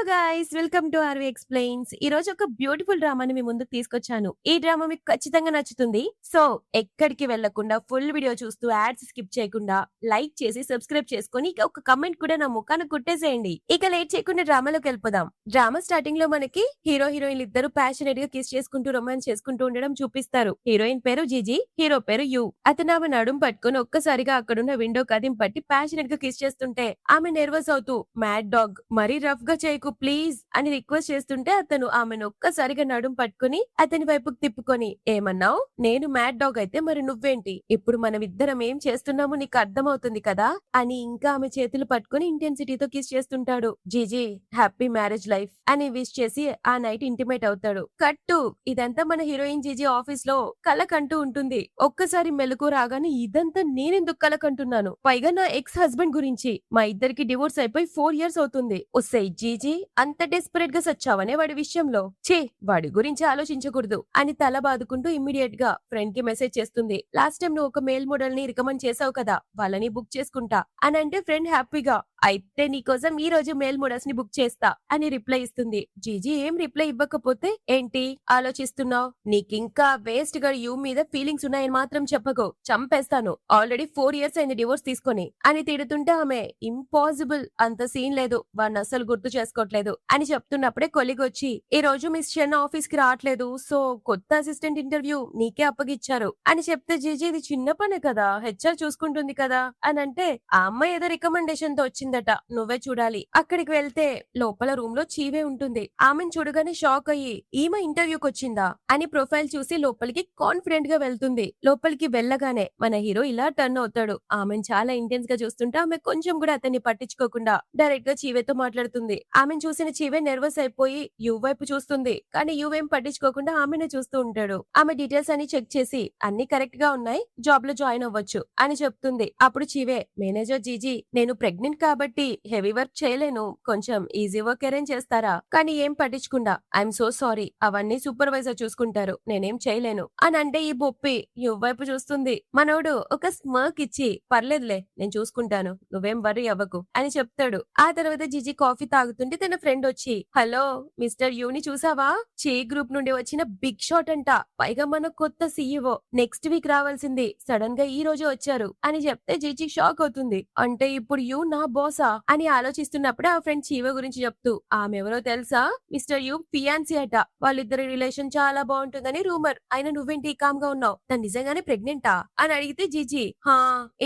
Hello guys, welcome to RV explains. ఈ రోజు ఒక బ్యూటిఫుల్ డ్రామాని మీ ముందుకు తీసుకొచ్చాను. ఈ డ్రామా మీకు ఖచ్చితంగా నచ్చుతుంది. సో, ఎక్కడికి వెళ్ళకుండా ఫుల్ వీడియో చూస్తూ యాడ్స్ స్కిప్ చేయకుండా లైక్ చేసి సబ్స్క్రైబ్ చేసుకొని ఒక కామెంట్ కూడా నా ముఖాన కొట్టేసేయండి. ఇక లేట్ చేయకుండా డ్రామాలోకి వెళ్ళిపోదాం. డ్రామా స్టార్టింగ్ లో మనకి హీరో హీరోయిన్లు ఇద్దరు ప్యాషనేట్ గా కిస్ చేసుకుంటూ రొమాన్స్ చేసుకుంటూ ఉండడం చూపిస్తారు. హీరోయిన్ పేరు జీజీ, హీరో పేరు యు. అతను ఆమె నడుం పట్టుకొని ఒక్కసారిగా అక్కడున్న విండో కదిం పట్టి ప్యాషనేట్ గా కిస్ చేస్తుంటే ఆమె నెర్వస్ అవుతూ మ్యాడ్ డాగ్ మరీ రఫ్ గా చేయకు ప్లీజ్ అని రిక్వెస్ట్ చేస్తుంటే అతను ఆమెను ఒక్కసారిగా నడుం పట్టుకుని అతని వైపుకు తిప్పుకొని ఏమన్నావు, నేను మ్యాడ్ డాగ్ అయితే మరి నువ్వేంటి, ఇప్పుడు మనం ఇద్దరం ఏం చేస్తున్నామో నీకు అర్థమవుతుంది కదా అని ఇంకా ఆమె చేతులు పట్టుకుని ఇంటెన్సిటీతో కిస్ చేస్తుంటాడు. జీజీ హ్యాపీ మ్యారేజ్ లైఫ్ అని విష్ చేసి ఆ నైట్ ఇంటిమేట్ అవుతాడు. కట్టు ఇదంతా మన హీరోయిన్ జీజీ ఆఫీస్ లో కలకంటూ ఉంటుంది. ఒక్కసారి మెలకు రాగానే ఇదంతా నేనెందుకు కలకంటున్నాను, పైగా నా ఎక్స్ హస్బెండ్ గురించి, మా ఇద్దరికి డివోర్స్ అయిపోయి 4 years అవుతుంది. ఒసేయ్ జీజీ, అంత డెస్పరేట్ గా సచ్చావనే వాడి విషయంలో, ఛీ వాడి గురించి ఆలోచించకూడదు అని తల బాదుకుంటూ ఇమ్మీడియట్ గా ఫ్రెండ్ కి మెసేజ్ చేస్తుంది. లాస్ట్ టైం నువ్వు ఒక మేల్ మోడల్ ని రికమెండ్ చేసావు కదా, వాళ్ళని బుక్ చేసుకుంటా అని అంటే ఫ్రెండ్ హ్యాపీగా అయితే నీకోసం ఈ రోజు మేల్ మోడల్స్ ని బుక్ చేస్తా అని రిప్లై ఇస్తుంది. జీజీ ఏం రిప్లై ఇవ్వకపోతే ఏంటి ఆలోచిస్తున్నావు, నీకింకా వేస్ట్ గా యూ మీద ఫీలింగ్స్ ఉన్నాయని మాత్రం చెప్పకు, చంపేస్తాను, ఆల్రెడీ 4 years అయింది డివోర్స్ తీసుకొని అని తిడుతుంటే ఆమె ఇంపాసిబుల్, అంత సీన్ లేదు, వాడిని అస్సలు గుర్తు చేసుకోవట్లేదు అని చెప్తున్నప్పుడే కొలిగ్ వచ్చి ఈ రోజు మిస్ చెన్న ఆఫీస్ కి రావట్లేదు, సో కొత్త అసిస్టెంట్ ఇంటర్వ్యూ నీకే అప్పగిచ్చారు అని చెప్తే జీజీ ఇది చిన్న పనే కదా, హెచ్ఆర్ చూసుకుంటుంది కదా అని అంటే ఆ అమ్మాయి ఏదో రికమెండేషన్ తో వచ్చిందట, నువ్వే చూడాలి. అక్కడికి వెళ్తే లోపల రూమ్ లో చీవే ఉంటుంది. ఆమెను చూడగానే షాక్ అయ్యి ఈమె ఇంటర్వ్యూకి వచ్చిందా అని ప్రొఫైల్ చూసి లోపలికి కాన్ఫిడెంట్ గా వెళ్తుంది. లోపలికి వెళ్ళగానే మన హీరో ఇలా టర్న్ అవుతాడు. ఆమెను చాలా ఇంటెన్స్ గా చూస్తుంటే ఆమె కొంచెం కూడా అతన్ని పట్టించుకోకుండా డైరెక్ట్ గా చీవేతో మాట్లాడుతుంది. ఆమెను చూసిన చీవే నెర్వస్ అయిపోయి యు వైపు చూస్తుంది. కానీ యువేం పట్టించుకోకుండా ఆమెనే చూస్తూ ఉంటాడు. ఆమె డీటెయిల్స్ అన్ని చెక్ చేసి అన్ని కరెక్ట్ గా ఉన్నాయి, జాబ్ లో జాయిన్ అవ్వచ్చు అని చెప్తుంది. అప్పుడు చీవే మేనేజర్ జీజీ నేను ప్రెగ్నెంట్ కాబట్టి హెవీ వర్క్ చేయలేను, కొంచెం ఈజీ వర్క్ అరేంజ్ చేస్తారా, కానీ ఏం పట్టించుకుండా ఐఎమ్ సో సారీ, అవన్నీ సూపర్వైజర్ చూసుకుంటారు, నేనేం చేయలేను అని అంటే ఈ బొప్పి యు వైపు చూస్తుంది. మనోడు ఒక స్మర్క్ ఇచ్చి పర్లేదులే నేను చూసుకుంటాను, నువ్వేం వర్రీ అవ్వకు అని చెప్తాడు. ఆ తర్వాత జిజి కాఫీ తాగుతుంటే తన ఫ్రెండ్ వచ్చి హలో మిస్టర్ యూని చూసావా, చే గ్రూప్ నుండి వచ్చిన బిగ్ షాట్ అంట, పైగా మన కొత్త సీఈఓ నెక్స్ట్ వీక్ రావాల్సింది, సడన్ గా ఈ రోజు వచ్చారు అని చెప్తే జిజి షాక్ అవుతుంది. అంటే ఇప్పుడు యూ నా బాసా అని ఆలోచిస్తున్నప్పుడే ఆ ఫ్రెండ్ చీవ గురించి చెప్తూ ఆమె ఎవరో తెలుసా, మిస్టర్ యూ ఫియాన్సీ అట, వాళ్ళిద్దరి రిలేషన్ చాలా బాగుంటుందని రూమర్, అయినా నువ్వేంటి కామ్ గా ఉన్నావు, తను నిజంగానే ప్రెగ్నెంటా అని అడిగితే జీజీ హా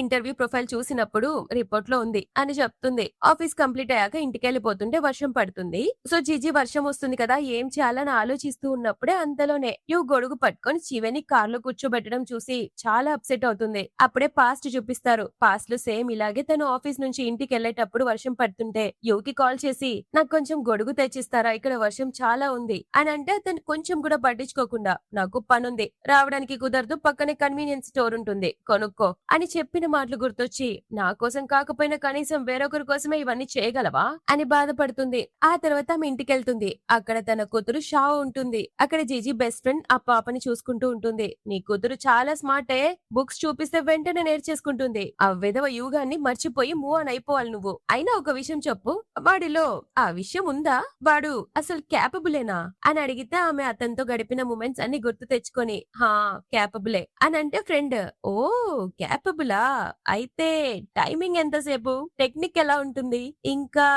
ఇంటర్వ్యూ ప్రొఫైల్ చూసినప్పుడు రిపోర్ట్ లో ఉంది అని చెప్తుంది. ఆఫీస్ కంప్లీట్ అయ్యాక ఇంటికి వెళ్ళిపోతుంటే వర్షం పడుతుంది. సో జీజీ వర్షం వస్తుంది కదా ఏం చేయాలని ఆలోచిస్తూ ఉన్నప్పుడే అంతలోనే యూ గొడుగు పట్టుకొని చివని కార్ లో కూర్చోబెట్టడం చూసి చాలా అప్సెట్ అవుతుంది. అప్పుడే పాస్ట్ చూపిస్తారు. పాస్ట్ లో సేమ్ ఇలాగే తను ఆఫీస్ నుంచి ఇంటికి వెళ్ళేటప్పుడు వర్షం పడుతుంటే యూకి కాల్ చేసి నాకు కొంచెం గొడుగు తెచ్చిస్తారా, ఇక్కడ వర్షం చాలా ఉంది అని అంటే అతను కొంచెం కూడా పట్టించుకోకుండా నాకు పనుంది రావడానికి కుదరదు, పక్కనే కన్వీనియన్స్ స్టోర్ ఉంటుంది కొనుక్కో అని చెప్పిన మాటలు గుర్తొచ్చి నా కోసం కాకపోయినా కనీసం వేరొకరి కోసమే ఇవన్నీ చేయగలవా అని బాధపడుతుంది. ఆ తర్వాత ఆమె ఇంటికి వెళ్తుంది. అక్కడ తన కూతురు షా ఉంటుంది. అక్కడ జీజీ బెస్ట్ ఫ్రెండ్ ఆ పాపని చూసుకుంటూ ఉంటుంది. నీ కూతురు చాలా స్మార్టే, బుక్స్ చూపిస్తే వెంటనే నేర్చేసుకుంటుంది, ఆ విధవ యుగాన్ని మర్చిపోయి మూవ్ ఆన్ అయిపోవాలి నువ్వు. అయినా ఒక విషయం చెప్పు, వాడిలో ఆ విషయం ఉందా, వాడు అసలు క్యాపబులేనా అని అడిగితే ఆమె అతనితో గడిపిన మూమెంట్స్ అన్ని గుర్తు తెచ్చుకొని హా క్యాపబులే అని అంటే ఫ్రెండ్ ఓ క్యాపబులా, అయితే టైమింగ్ ఎంతసేపు, టెక్నిక్ ఎలా ఉంటుంది ఇంకా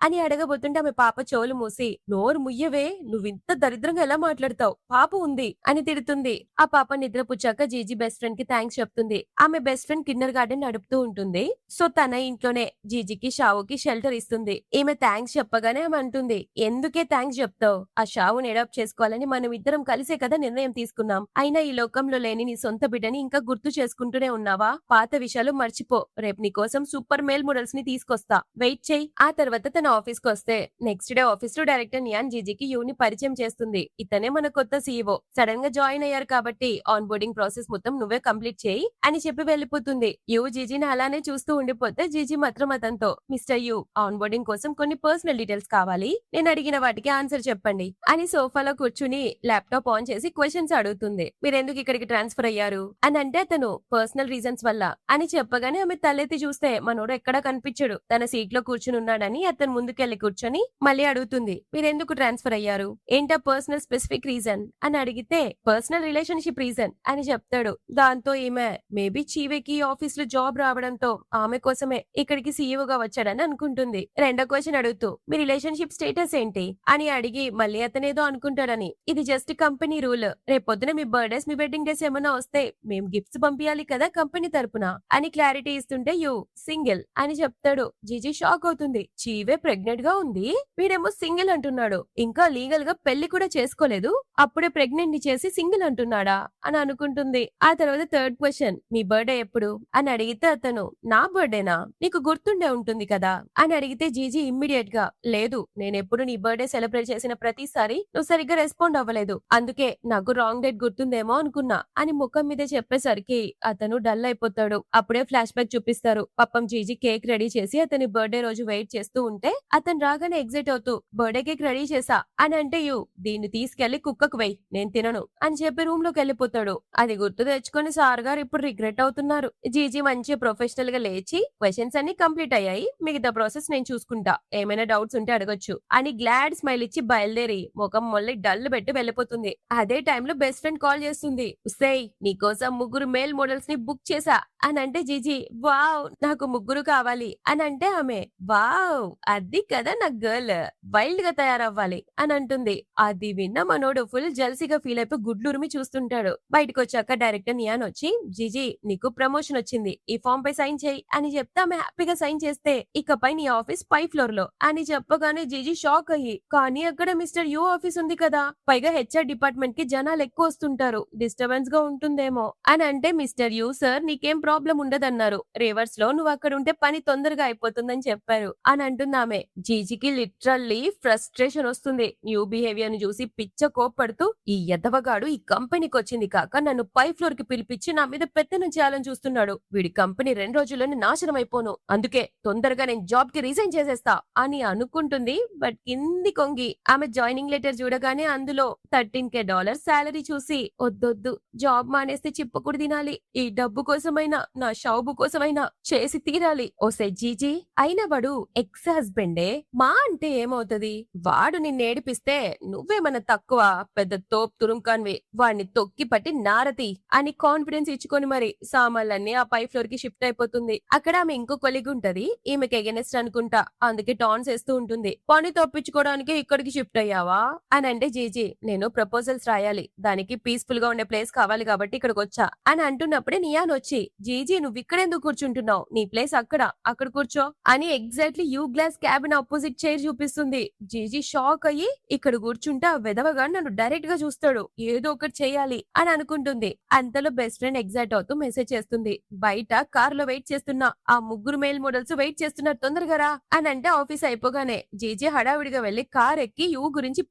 అని అడగబోతుంటే ఆమె పాప చెవులు మూసి నోరు ముయ్యవే, నువ్వింత దరిద్రంగా ఎలా మాట్లాడతావు, పాప ఉంది అని తిడుతుంది. ఆ పాప నిద్రపుచ్చాక జీజీ బెస్ట్ ఫ్రెండ్ కి థ్యాంక్స్ చెప్తుంది. ఆమె బెస్ట్ ఫ్రెండ్ కిన్నర్ గార్డెన్ నడుపుతూ ఉంటుంది. సో తన ఇంట్లోనే జీజీకి షావుకి షెల్టర్ ఇస్తుంది. ఈమె థ్యాంక్స్ చెప్పగానే ఆమె అంటుంది ఎందుకే థ్యాంక్స్ చెప్తావు, ఆ షావుని అడాప్ట్ చేసుకోవాలని మనం ఇద్దరం కలిసే కదా నిర్ణయం తీసుకున్నాం, అయినా ఈ లోకంలో లేని నీ సొంత బిడ్డని ఇంకా గుర్తు చేసుకుంటూనే ఉన్నావా, పాత విషయాలు మర్చిపో, రేపు నీ కోసం సూపర్ మేల్ మోడల్స్ ని తీసుకొస్తా, వెయిట్ చెయ్యి. ఆ తర్వాత తన ఆఫీస్ కి వస్తే నెక్స్ట్ డే ఆఫీస్ లో డైరెక్టర్ నియాన్ జీజీకి యూని పరిచయం చేస్తుంది. ఇతనే మన కొత్త సీఈఓ, సడన్ గా జాయిన్ అయ్యారు కాబట్టి ఆన్ బోర్డింగ్ ప్రాసెస్ మొత్తం నువ్వే కంప్లీట్ చేయి అని చెప్పి వెళ్లిపోతుంది. యూ జీజీని అలానే చూస్తూ ఉండిపోతే జీజీ మాత్రం అతనితో మిస్టర్ యూ ఆన్ బోర్డింగ్ కోసం కొన్ని పర్సనల్ డీటెయిల్స్ కావాలి, నేను అడిగిన వాటికి ఆన్సర్ చెప్పండి అని సోఫాలో కూర్చుని ల్యాప్టాప్ ఆన్ చేసి క్వశ్చన్స్ అడుగుతుంది. మీరెందుకు ఇక్కడికి ట్రాన్స్ఫర్ అయ్యారు అని అంటే అతను పర్సనల్ రీజన్స్ వల్ల అని చెప్పగానే ఆమె తలెత్తి చూస్తే మనోడు ఎక్కడా కనిపించడు, తన సీట్ లో కూర్చుని ఉన్నాడని అతను ముందుకెళ్లి కూర్చొని మళ్ళీ అడుగుతుంది, మీరెందుకు ట్రాన్స్ఫర్ అయ్యారు, ఏంటా పర్సనల్ స్పెసిఫిక్ రీజన్ అని అడిగితే పర్సనల్ రిలేషన్షిప్ రీజన్ అని చెప్తాడు. దాంతో ఈమె మేబీ చీవేకి ఆఫీస్ లో జాబ్ రావడంతో ఆమె కోసమే ఇక్కడికి సీఈఓగా వచ్చాడని అనుకుంటుంది. రెండో క్వశ్చన్ అడుగుతూ మీ రిలేషన్షిప్ స్టేటస్ ఏంటి అని అడిగి మళ్ళీ అతనేదో అనుకుంటాడని, ఇది జస్ట్ కంపెనీ రూల్, రేపొద్దున మీ బర్త్డేస్ మీ వెడ్డింగ్ డేస్ ఏమైనా వస్తే మేము గిఫ్ట్స్ పంపించాలి కదా కంపెనీ తరపున అని క్లారిటీ ఇస్తుంటే యూ సింగిల్ అని చెప్తాడు. జీజీ షాక్ అవుతుంది, చీవే ప్రెగ్నెంట్ గా ఉంది, వీడేమో సింగిల్ అంటున్నాడు, ఇంకా లీగల్ గా పెళ్లి కూడా చేసుకోలేదు, అప్పుడే ప్రెగ్నెంట్ ని చేసి సింగిల్ అంటున్నాడా అని అనుకుంటుంది. ఆ తర్వాత థర్డ్ క్వశ్చన్, మీ బర్త్డే ఎప్పుడు అని అడిగితే అతను, నా బర్త్డేనా, నీకు గుర్తుండే ఉంటుంది కదా అని అడిగితే జీజీ ఇమ్మీడియట్ గా, లేదు నేనెప్పుడు నీ బర్త్డే సెలబ్రేట్ చేసిన ప్రతిసారి నువ్వు సరిగ్గా రెస్పాండ్ అవ్వలేదు, అందుకే నాకు రాంగ్ డేట్ గుర్తుందేమో అనుకున్నా అని ముఖం మీద చెప్పేసరికి అతను డల్ అయిపోతాడు. అప్పుడే ఫ్లాష్ బ్యాక్ చూపిస్తారు. పాపం జీజీ కేక్ రెడీ చేసి అతని బర్త్డే రోజు వెయిట్ చేస్తూ ఉంటే అతను రాగానే ఎగ్జైట్ అవుతూ బర్త్డే కేక్ రెడీ చేసా అని అంటే, యూ దీన్ని తీసుకెళ్లి కుక్కకు వెయ్యి, నేను తినను అని చెప్పి రూమ్ లోకి వెళ్ళిపోతాడు. అది గుర్తు తెచ్చుకొని సార్ గారు ఇప్పుడు రిగ్రెట్ అవుతున్నారు. జీజీ మంచి ప్రొఫెషనల్ గా లేచి, క్వశ్చన్స్ అన్ని కంప్లీట్ అయ్యాయి, మిగతా ప్రాసెస్ నేను చూసుకుంటా, ఏమైనా డౌట్స్ ఉంటే అడగొచ్చు అని గ్లాడ్ స్మైల్ ఇచ్చి బయలుదేరి ముఖం మళ్ళీ డల్ పెట్టి వెళ్ళిపోతుంది. అదే టైంలో బెస్ట్ ఫ్రెండ్ కాల్ చేస్తుంది, ఉసేయ్ నీకోసం 3 మేల్ మోడల్స్ ని బుక్ చేసా అని అంటే జీజీ, వావ్ నాకు 3 కావాలి అని అంటే ఆమె, వావ్ అది కదా నా గర్ల్, వైల్డ్ గా తయారవ్వాలి అని అంటుంది. అది విన్న మనోడు ఫుల్ జల్సీగా ఫీల్ అయిపోయి గుడ్లూరిమి చూస్తుంటాడు. బయటకు వచ్చాక డైరెక్టర్ నియాన్ వచ్చి, జీజీ నీకు ప్రమోషన్ వచ్చింది, ఈ ఫామ్ పై సైన్ చేయి అని చెప్తే ఆమె హ్యాపీగా సైన్ చేస్తే, ఇకపై నీ ఆఫీస్ పై ఫ్లోర్ లో అని చెప్పగానే జీజీ షాక్ అయ్యి, కానీ అక్కడ మిస్టర్ యూ ఆఫీస్ ఉంది కదా, పైగా హెచ్ఆర్ డిపార్ట్మెంట్ కి జనాలు ఎక్కువ వస్తుంటారు, డిస్టర్బెన్స్ గా ఉంటుందేమో అని అంటే, మిస్టర్ యూ సార్ నీకేం ప్రాబ్లం ఉండదన్నారు, రివర్స్ లో నువ్వు అక్కడ ఉంటే పని తొందరగా అయిపోతుందని చెప్పారు అని అంటున్నామే. జీజీకి లిటరల్లీ ఫ్రస్ట్రేషన్ వస్తుంది. న్యూ బిహేవియర్ ని చూసి పిచ్చ కోప్పడుతూ, ఈ ఎదవగాడు ఈ కంపెనీకి వచ్చింది కాక నన్ను పై ఫ్లోర్ కి పిలిపించి నా మీద పెత్తనం చేయాలని చూస్తున్నాడు, వీడి కంపెనీ 2 రోజుల్లోనే నాశనం అయిపోను, అందుకే తొందరగా నేను జాబ్ కి రిజైన్ చేసేస్తా అని అనుకుంటుంది. బట్ కింది కొంగి ఆమె జాయినింగ్ లెటర్ చూడగానే అందులో $13K శాలరీ చూసి, వద్దొద్దు జాబ్ మానేస్తే చిప్పకుడు తినాలి, ఈ డబ్బు కోసమైనా నా షౌబు కోసమైనా చేసి తీరాలి. ఓసే జీజీ, అయిన వాడు ఎక్స్ హస్బెండే, మా అంటే ఏమవుతది, వాడు నిన్నేడిపిస్తే నువ్వేమన్నా తక్కువ, పెద్ద తోప్ తురుంకాన్వి, వాడిని తొక్కి పట్టి నారతి అని కాన్ఫిడెన్స్ ఇచ్చుకొని మరి సామాన్లన్నీ ఆ పై ఫ్లోర్ కి షిఫ్ట్ అయిపోతుంది. అక్కడ ఆమె ఇంకో కొలిగ్ ఉంటది, ఈమెకి ఎగెనెస్ట్ అనుకుంటా, అందుకే టాన్స్ వేస్తూ ఉంటుంది, పని తప్పించుకోవడానికి ఇక్కడికి షిఫ్ట్ అయ్యావా అని అంటే జీజీ, నేను ప్రపోజల్స్ రాయాలి, దానికి పీస్ఫుల్ గా ఉండే ప్లేస్ కావాలి కాబట్టి ఇక్కడికి వచ్చా అని అంటున్నప్పుడే నియాన్ వచ్చి, జీజీ నువ్వు ఇక్కడెందుకు కూర్చుంటున్నావు, నీ ప్లేస్ అక్కడ కూర్చో అని exactly you glass cabin opposite chair చూపిస్తుంది. జీజీ షాక్ అయ్యి, ఇక్కడ కూర్చుంటే ఆ వెదవగా నన్ను డైరెక్ట్ గా చూస్తాడు, ఏదో ఒకటి చేయాలి అని అనుకుంటుంది. అంతలో బెస్ట్ ఫ్రెండ్ ఎగ్జైట్ అవుతూ మెసేజ్ చేస్తుంది, బయట కార్ లో వెయిట్ చేస్తున్నా ఆ 3 మేల్ మోడల్స్ వెయిట్ చేస్తున్నారు, తొందరగా రా అని అంటే ఆఫీస్ అయిపోగానే జీజీ హడావిడిగా వెళ్లి కార్ ఎక్కి యూ గురించి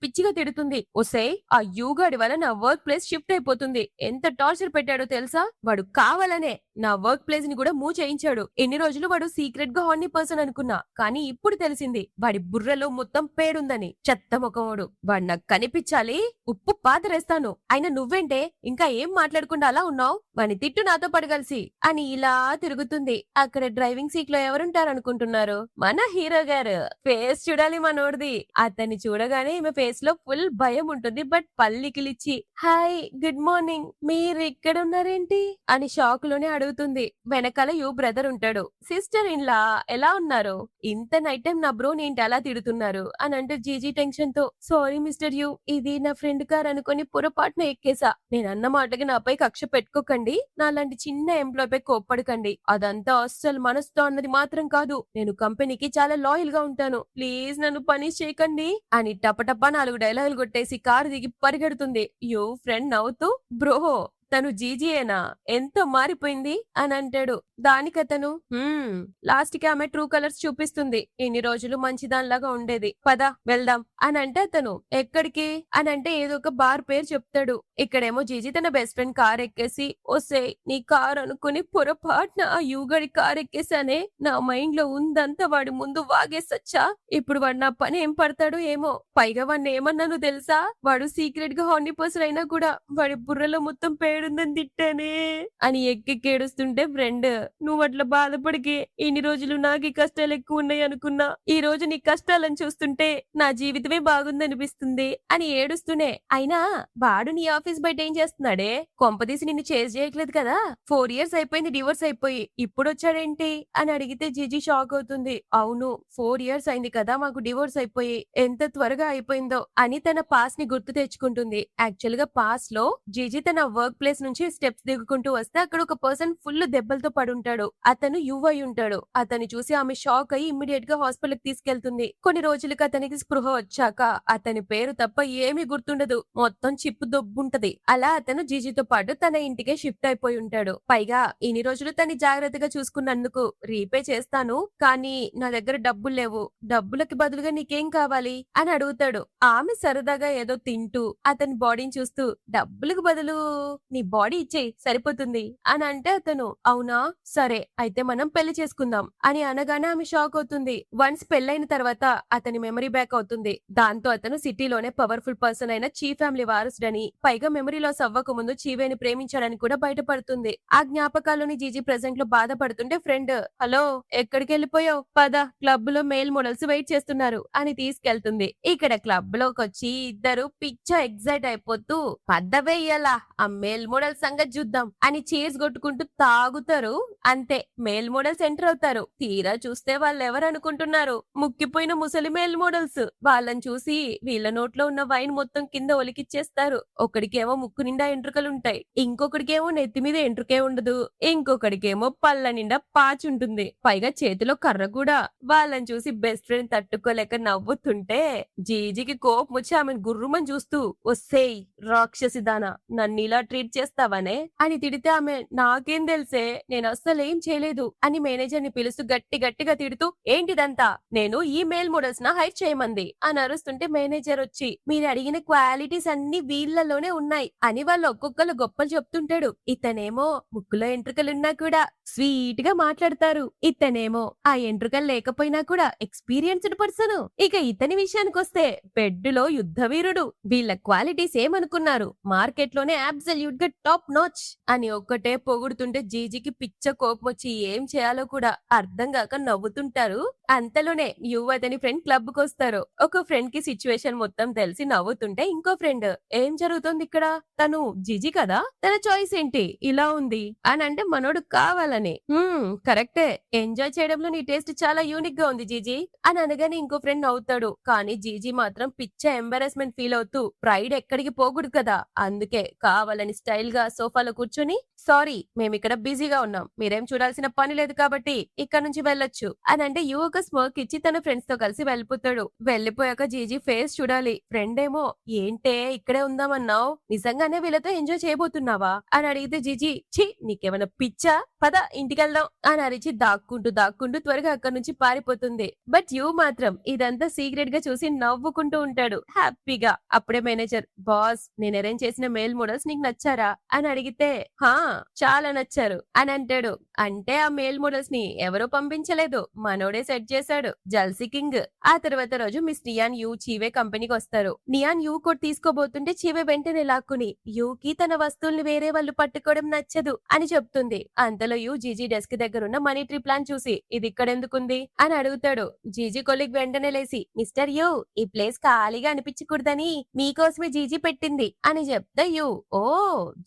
పిచ్చిగా తిడుతుంది. ఒసే ఆ యూ గాడి వల్ల నా వర్క్ ప్లేస్ షిఫ్ట్ అయిపోతుంది, ఎంత టార్చర్ పెట్టాడో తెలుసా, వాడు కావాలనే నా వర్క్ ప్లేస్ ని కూడా మూవ్ చేయించాడు, ఎన్ని రోజులు వాడు సీక్రెట్ గా హార్నీ పర్సన్ అనుకున్నా, కానీ ఇప్పుడు తెలిసింది వాడి బుర్రలో మొత్తం పేడుందని, చెత్త ముఖముడు, వాడు నాకు కనిపించాలి, ఉప్పు పాతరేస్తాను, అయినా నువ్వేంటే ఇంకా ఏం మాట్లాడకుండా అలా ఉన్నావు, వాని తిట్టు నాతో పడగలిసి అని ఇలా తిరుగుతుంది. అక్కడ డ్రైవింగ్ సీట్ లో ఎవరుంటారనుకుంటున్నారు, మన హీరో గారు. ఫేస్ చూడాలి మనోడిది, అతన్ని చూడగానే ఈమె ఫేస్ లో ఫుల్ భయం ఉంటుంది, బట్ పల్లికిలిచ్చి, హాయ్ గుడ్ మార్నింగ్, మీరు ఇక్కడ ఉన్నారేంటి అని షాక్ లోనే అడుగుతుంది. వెనకాల యూ బ్రదర్ ఉంటాడు, సిస్టర్ ఇన్ లా ఎలా ఉన్నారు, ఇంత నైట్ టైం నా బ్రో ఏంటి అలా తిడుతున్నారు అని అంటే జీజీ టెన్షన్ తో, సారీ మిస్టర్ యూ, ఇది నా ఫ్రెండ్ కార్ అనుకుని పొరపాటున ఎక్కేసా, నేను అన్న మాటకి నాపై కక్ష పెట్టుకోకండి, నా లాంటి చిన్న ఎంప్లాయ్ పై కోప్పడకండి, అదంతా అస్సలు మనసుతో అన్నది మాత్రం కాదు, నేను కంపెనీకి చాలా లాయల్ గా ఉంటాను, ప్లీజ్ నన్ను పనిష్ చేయకండి అని టపటపా 4 డైలాగులు కొట్టేసి కారు దిగి పరిగెడుతుంది. యూ ఫ్రెండ్ నవ్వుతూ, బ్రో తను జీజీయేనా, ఎంత మారిపోయింది అని అంటాడు. దానికతను, లాస్ట్ కి ఆమె ట్రూ కలర్స్ చూపిస్తుంది, ఇన్ని రోజులు మంచిదానిలాగా ఉండేది, పద వెళ్దాం అని అంటే అతను, ఎక్కడికి అని అంటే ఏదో ఒక బార్ పేరు చెప్తాడు. ఇక్కడేమో జీజీ తన బెస్ట్ ఫ్రెండ్ కార్ ఎక్కేసి, ఒసే నీ కార్ అనుకుని పొరపాటున ఆ యూగడి కార్ ఎక్కేసానే, నా మైండ్ లో ఉందంతా వాడి ముందు వాగేసొచ్చా, ఇప్పుడు వాడు నా పని ఏం పడతాడో ఏమో, పైగా వాడిని ఏమన్నాను తెలుసా, వాడు సీక్రెట్ గా హార్నీ పర్సన్ అయినా కూడా వాడి బుర్రలో మొత్తం పేడు ఏడుందని తిట్టానే అని ఎక్కెక్కి ఏడుస్తుంటే ఫ్రెండ్, నువ్వు అట్లా బాధపడికే, ఇన్ని రోజులు నాకు ఈ కష్టాలు ఎక్కువ ఉన్నాయి అనుకున్నా, ఈ రోజు నీ కష్టాలను చూస్తుంటే నా జీవితమే బాగుందనిపిస్తుంది అని ఏడుస్తూనే, అయినా వాడు నీ ఆఫీస్ బయట ఏం చేస్తున్నాడే, కొంపదీసి నిన్ను చేజ్ చేయట్లేదు కదా, 4 years అయిపోయింది డివోర్స్ అయిపోయి, ఇప్పుడు వచ్చాడేంటి అని అడిగితే జీజీ షాక్ అవుతుంది. అవును, 4 years అయింది కదా మాకు డివోర్స్ అయిపోయి, ఎంత త్వరగా అయిపోయిందో అని తన పాస్ ని గుర్తు తెచ్చుకుంటుంది. యాక్చువల్ గా పాస్ లో జీజీ తన వర్క్ ప్లేస్ నుంచి స్టెప్స్ దిగుకుంటూ వస్తే అక్కడ ఒక పర్సన్ ఫుల్ దెబ్బలతో పడుంటాడు. అతను యువ్ అయి ఉంటాడు. అతన్ని చూసి ఆమె షాక్ అయ్యి ఇమ్మీడియట్ గా హాస్పిటల్ కి తీసుకెళ్తుంది. కొన్ని రోజులకి అతనికి స్పృహ వచ్చాక అతని పేరు తప్ప ఏమీ గుర్తుండదు, మొత్తం చిప్పు దొబ్బుంటది. అలా అతను జీజీతో పాటు తన ఇంటికే షిఫ్ట్ అయిపోయి ఉంటాడు. పైగా ఇన్ని రోజులు తన్ని జాగ్రత్తగా చూసుకున్నందుకు రీపే చేస్తాను, కానీ నా దగ్గర డబ్బులు లేవు, డబ్బులకి బదులుగా నీకేం కావాలి అని అడుగుతాడు. ఆమె సరదాగా ఏదో తింటూ అతని బాడీని చూస్తూ, డబ్బులకు బదులు నీ బాడీ ఇచ్చేయి సరిపోతుంది అని అంటే అతను, అవునా సరే అయితే మనం పెళ్లి చేసుకుందాం అని అనగానే ఆమె షాక్ అవుతుంది. వన్స్ పెళ్ళైన తర్వాత అతని మెమరీ బ్యాక్ అవుతుంది. దాంతో అతను సిటీలోనే పవర్ఫుల్ పర్సన్ అయిన చీ ఫ్యామిలీ వారసుడని, పైగా మెమరీ లాస్ అవ్వక ముందు చీవేని ప్రేమించాడని కూడా బయటపడుతుంది. ఆ జ్ఞాపకాల్లోని జీజీ ప్రెసెంట్ లో బాధపడుతుంటే ఫ్రెండ్, హలో ఎక్కడికి వెళ్ళిపోయావు, పద క్లబ్ లో మేల్ మోడల్స్ వెయిట్ చేస్తున్నారు అని తీసుకెళ్తుంది. ఇక్కడ క్లబ్ లోకి వచ్చి ఇద్దరు పిచ్చ ఎగ్జైట్ అయిపోతూ, పద్దవే ఇయ్యాలా ఆ మేల్ మోడల్ సంగతి చూద్దాం అని చీర్స్ కొట్టుకుంటూ తాగుతారు. అంతే, మేల్ మోడల్స్ ఎంటర్ అవుతారు. తీరా చూస్తే వాళ్ళు ఎవరు అనుకుంటున్నారు, ముక్కిపోయిన ముసలి మేల్ మోడల్స్. వాళ్ళని చూసి వీళ్ళ నోట్లో ఉన్న వైన్ మొత్తం కింద ఒలికిచ్చేస్తారు. ఒకడికేమో ముక్కు నిండా ఎంట్రుకలుంటాయి, ఇంకొకడికేమో నెత్తి మీద ఎంట్రుకే ఉండదు, ఇంకొకడికేమో పళ్ళ నిండా పాచుంటుంది, పైగా చేతిలో కర్ర కూడా. వాళ్ళని చూసి బెస్ట్ ఫ్రెండ్ తట్టుకోలేక నవ్వుతుంటే జీజీకి కోపం వచ్చి ఆమెను గుర్రుమని చూస్తూ, ఒసేయ్ రాక్షసిదానా, నన్ను ఇలా ట్రీట్ చేస్తావనే అని తిడితే ఆమె, నాకేం తెలుసే, నేను అస్సలు ఏం చేయలేదు అని మేనేజర్ ని పిలుస్తూ గట్టిగా తిడుతూ, ఏంటిదంతా, నేను ఈ మేల్ మోడల్స్ నా హైర్ చేయమంది అని అరుస్తుంటే మేనేజర్ వచ్చి, మీరు అడిగిన క్వాలిటీస్ అన్ని వీళ్ళలోనే ఉన్నాయి అని వాళ్ళు ఒక్కొక్కరు గొప్పలు చెప్తుంటాడు. ఇతనేమో ముక్కులో ఎంట్రుకలున్నా కూడా స్వీట్ గా మాట్లాడతారు, ఇతనేమో ఆ ఎంట్రుకలు లేకపోయినా కూడా ఎక్స్పీరియన్స్డ్ పర్సన్. ఇక ఇతని విషయానికి వస్తే బెడ్ లో యుద్ధ వీరుడు. వీళ్ళ క్వాలిటీస్ ఏమనుకున్నారు, మార్కెట్ లోనే అబ్సల్యూట్ గా టాప్ నాచ్ అని ఒక్కటే పొగుడుతుంటే జీజీకి పిచ్చ కోపం వచ్చి ఏం చేయాలో కూడా అర్థం కాక నవ్వుతుంటారు. అంతలోనే యువ అతని ఫ్రెండ్ క్లబ్ కు వస్తారు. ఒక ఫ్రెండ్ కి సిచ్యువేషన్ మొత్తం తెలిసి నవ్వుతుంటే ఇంకో ఫ్రెండ్, ఏం జరుగుతుంది ఇక్కడ, తను జీజీ కదా, తన చాయిస్ ఏంటి ఇలా ఉంది అని అంటే మనోడు కావాలని, కరెక్టే, ఎంజాయ్ చేయడంలో నీ టేస్ట్ చాలా యూనిక్ గా ఉంది జీజీ అని అనగానే ఇంకో ఫ్రెండ్ నవ్వుతాడు. కానీ జీజీ మాత్రం పిచ్చ ఎంబారెస్మెంట్ ఫీల్ అవుతూ, ప్రైడ్ ఎక్కడికి పోకూడదు కదా, అందుకే కావాలని స్టైల్ గా సోఫాలో కూర్చొని, సారీ మేమిక్కడ బిజీగా ఉన్నాం, మీరేం చూడాల్సిన పని లేదు కాబట్టి ఇక్కడ నుంచి వెళ్ళొచ్చు అని అంటే యువక స్మోక్ ఇచ్చి తన ఫ్రెండ్స్ తో కలిసి వెళ్ళిపోతాడు. వెళ్ళిపోయాక జీజీ ఫేస్ చూడాలి. ఫ్రెండ్ ఏమో, ఏంటే ఇక్కడే ఉందామన్నావు, నిజంగానే వీళ్ళతో ఎంజాయ్ చేయబోతున్నావా అని అడిగితే జీజీ, ఛీ నీకేమైనా పిచ్చా, పద ఇంటికెళ్దాం అని అరిచి దాక్కుంటూ త్వరగా అక్కడి నుంచి పారిపోతుంది. బట్ యూ మాత్రం ఇదంతా సీక్రెట్ గా చూసి నవ్వుకుంటూ ఉంటాడు హ్యాపీగా. అప్పుడే మేనేజర్, బాస్ నేను అరేంజ్ చేసిన మేల్ మోడల్స్ నీకు నచ్చారా అని అడిగితే, హా చాలా నచ్చారు అని అంటాడు. అంటే ఆ మేల్ మోడల్స్ ని ఎవరో పంపించలేదు, మనోడే సెట్ చేశాడు, జల్సీ కింగ్. ఆ తర్వాత రోజు మిస్ నియాన్ యూ చీవే కంపెనీకి వస్తారు. నియాన్ యూ కోట్ తీసుకోబోతుంటే చీవే వెంటనే లాక్కుని, యూకి తన వస్తువుల్ని వేరే వాళ్ళు పట్టుకోవడం నచ్చదు అని చెప్తుంది. అంతలో యూ జీజీ డెస్క్ దగ్గర ఉన్న మనీ ట్రీ ప్లాన్ చూసి, ఇది ఇక్కడ ఎందుకుంది అని అడుగుతాడు. జీజీ కొలిగ్ వెంటనే లేసి, మిస్టర్ యూ ఈ ప్లేస్ ఖాళీగా అనిపించకూడదని మీకోసమే జీజీ పెట్టింది అని చెప్తా యూ, ఓ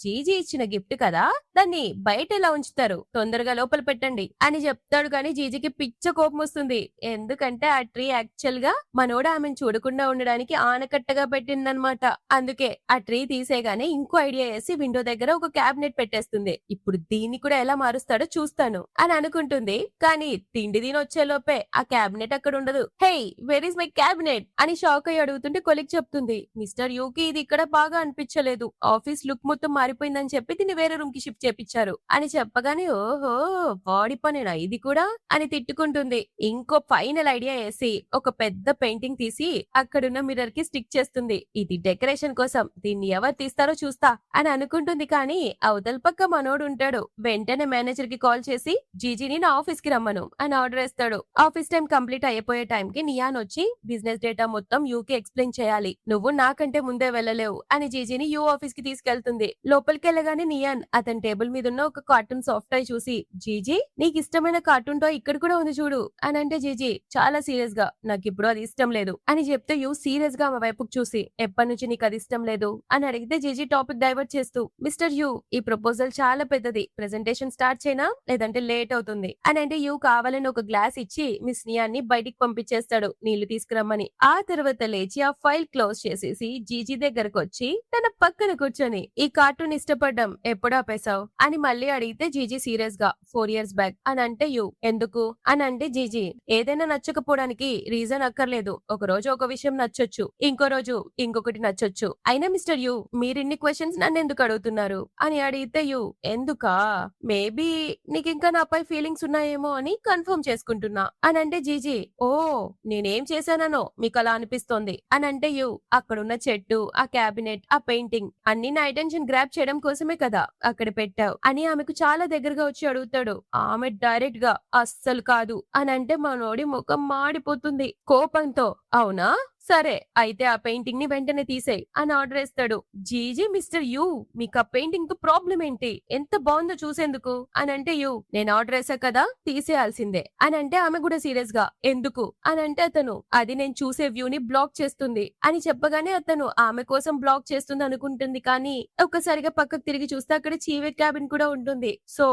జీజీ ఇచ్చిన గిఫ్ట్ కదా, దాన్ని బయట ఎలా ఉంచుతారు, తొందరగా లోపల పెట్టండి అని చెప్తాడు. కానీ జీజీకి పిచ్చ కోపం వస్తుంది. ఎందుకంటే ఆ ట్రీ యాక్చువల్ గా మనోడ ఆమెను చూడకుండా ఉండడానికి ఆనకట్టగా పెట్టిందనమాట. అందుకే ఆ ట్రీ తీసేగానే ఇంకో ఐడియా వేసి విండో దగ్గర ఒక క్యాబినెట్ పెట్టేస్తుంది. ఇప్పుడు దీన్ని కూడా ఎలా మారుస్తాడో చూస్తాను అని అనుకుంటుంది. కానీ తిండి దీని వచ్చే లోపే ఆ క్యాబినెట్ అక్కడ ఉండదు. హే వేర్ ఇస్ మై క్యాబినెట్ అని షాక్ అయ్యి అడుగుతుంటే కొలిక్ చెప్తుంది, మిస్టర్ యూకి ఇది ఇక్కడ బాగా అనిపించలేదు, ఆఫీస్ లుక్ మొత్తం మారిపోయిందని చెప్పి దీన్ని వేరే రూమ్ కి షిఫ్ట్ చేపించారు అని చెప్పగానే, ఓహో ఓహో! వాడి పనేనా ఇది కూడా అని తిట్టుకుంటుంది. ఇంకో ఫైనల్ ఐడియా ఏసి ఒక పెద్ద పెయింటింగ్ తీసి అక్కడున్న మిర్రర్ కి స్టిక్ చేస్తుంది. ఇది డెకరేషన్ కోసం. దీన్ని ఎవరు తీస్తారో చూస్తా అని అనుకుంటుంది కానీ అవతల పక్క మనోడుంటాడు. వెంటనే మేనేజర్ కి కాల్ చేసి జీజీని నా ఆఫీస్ కి రమ్మను అని ఆర్డర్ వేస్తాడు. ఆఫీస్ టైం కంప్లీట్ అయిపోయే టైంకి నియాన్ వచ్చి బిజినెస్ డేటా మొత్తం యూకి ఎక్స్ప్లెయిన్ చేయాలి. నువ్వు నాకంటే ముందే వెళ్ళలేవు అని జీజీని యూ ఆఫీస్ కి తీసుకెళ్తుంది. లోపలికెళ్ళగానే నియాన్ అతని టేబుల్ మీద ఉన్న ఒక కార్టూన్ సాఫ్ట్ టాయ్ చూసి జీజీ నీకు ఇష్టమైన కార్టూన్ టాయ్ ఇక్కడ కూడా ఉంది చూడు అని అంటే జీజీ చాలా సీరియస్ గా నాకిప్పుడు అది ఇష్టం లేదు అని చెప్తే యూ సీరియస్ గా ఆమె వైపుకు చూసి ఎప్పటి నుంచి నీకు అది ఇష్టం లేదు అని అడిగితే జీజీ టాపిక్ డైవర్ట్ చేస్తూ మిస్టర్ యూ ఈ ప్రపోజల్ చాలా పెద్దది ప్రెజెంటేషన్ స్టార్ట్ చేయనా లేదంటే లేట్ అవుతుంది అని అంటే యూ కావాలని ఒక గ్లాస్ ఇచ్చి మిస్ నియాన్ని బయటికి పంపించేస్తాడు నీళ్లు తీసుకురమ్మని. ఆ తర్వాత లేచి ఆ ఫైల్ క్లోజ్ చేసేసి జీజీ దగ్గరకు వచ్చి తన పక్కన కూర్చొని ఈ కార్టూన్ ఇష్టపడ్డం ఎప్పుడు ఆపేశావు అని మళ్ళీ అడిగితే జీజీ సీరియస్ గా 4 years బ్యాక్ అని అంటే యూ ఎందుకు అని అంటే జీజీ ఏదైనా నచ్చకపోవడానికి రీజన్ అక్కర్లేదు. ఒక రోజు ఒక విషయం నచ్చొచ్చు ఇంకో రోజు ఇంకొకటి నచ్చొచ్చు. అయినా మిస్టర్ యూ మీరిన్ని క్వశ్చన్స్ నన్ను ఎందుకు అడుగుతున్నారు అని అడిగితే యూ ఎందుకా మేబీ నీకింకా నాపై ఫీలింగ్స్ ఉన్నాయేమో అని కన్ఫర్మ్ చేసుకుంటున్నా అని అంటే జీజీ ఓ నేనేం చేశానో మీకు అలా అనిపిస్తోంది అని అంటే యూ అక్కడున్న చెట్టు ఆ క్యాబినెట్ ఆ పెయింటింగ్ అన్ని నా అటెన్షన్ గ్రాప్ చేయడం కోసమే కదా అక్కడ పెట్టావు అని ఆమెకు చాలా దగ్గరగా వచ్చి అడుగుతాడు. ఆమె డైరెక్ట్ గా అస్సలు కాదు అని అంటే మనోడి ముఖం మాడిపోతుంది కోపంతో. అవునా సరే అయితే ఆ పెయింటింగ్ ని వెంటనే తీసేయ్ అని ఆర్డర్ వేస్తాడు. జీజీ మిస్టర్ యూ మీకు ఆ పెయింటింగ్ తో ప్రాబ్లం ఏంటి ఎంత బాగుందో చూసేందుకు అని అంటే యూ నేను ఆర్డర్ వేసా కదా తీసేయాల్సిందే అని అంటే ఆమె కూడా సీరియస్ గా ఎందుకు అని అంటే అతను అది నేను చూసే వ్యూ ని బ్లాక్ చేస్తుంది అని చెప్పగానే అతను ఆమె కోసం బ్లాక్ చేస్తుంది అనుకుంటుంది కానీ ఒక్కసారిగా పక్కకు తిరిగి చూస్తే అక్కడ చీవే క్యాబిన్ కూడా ఉంటుంది. సో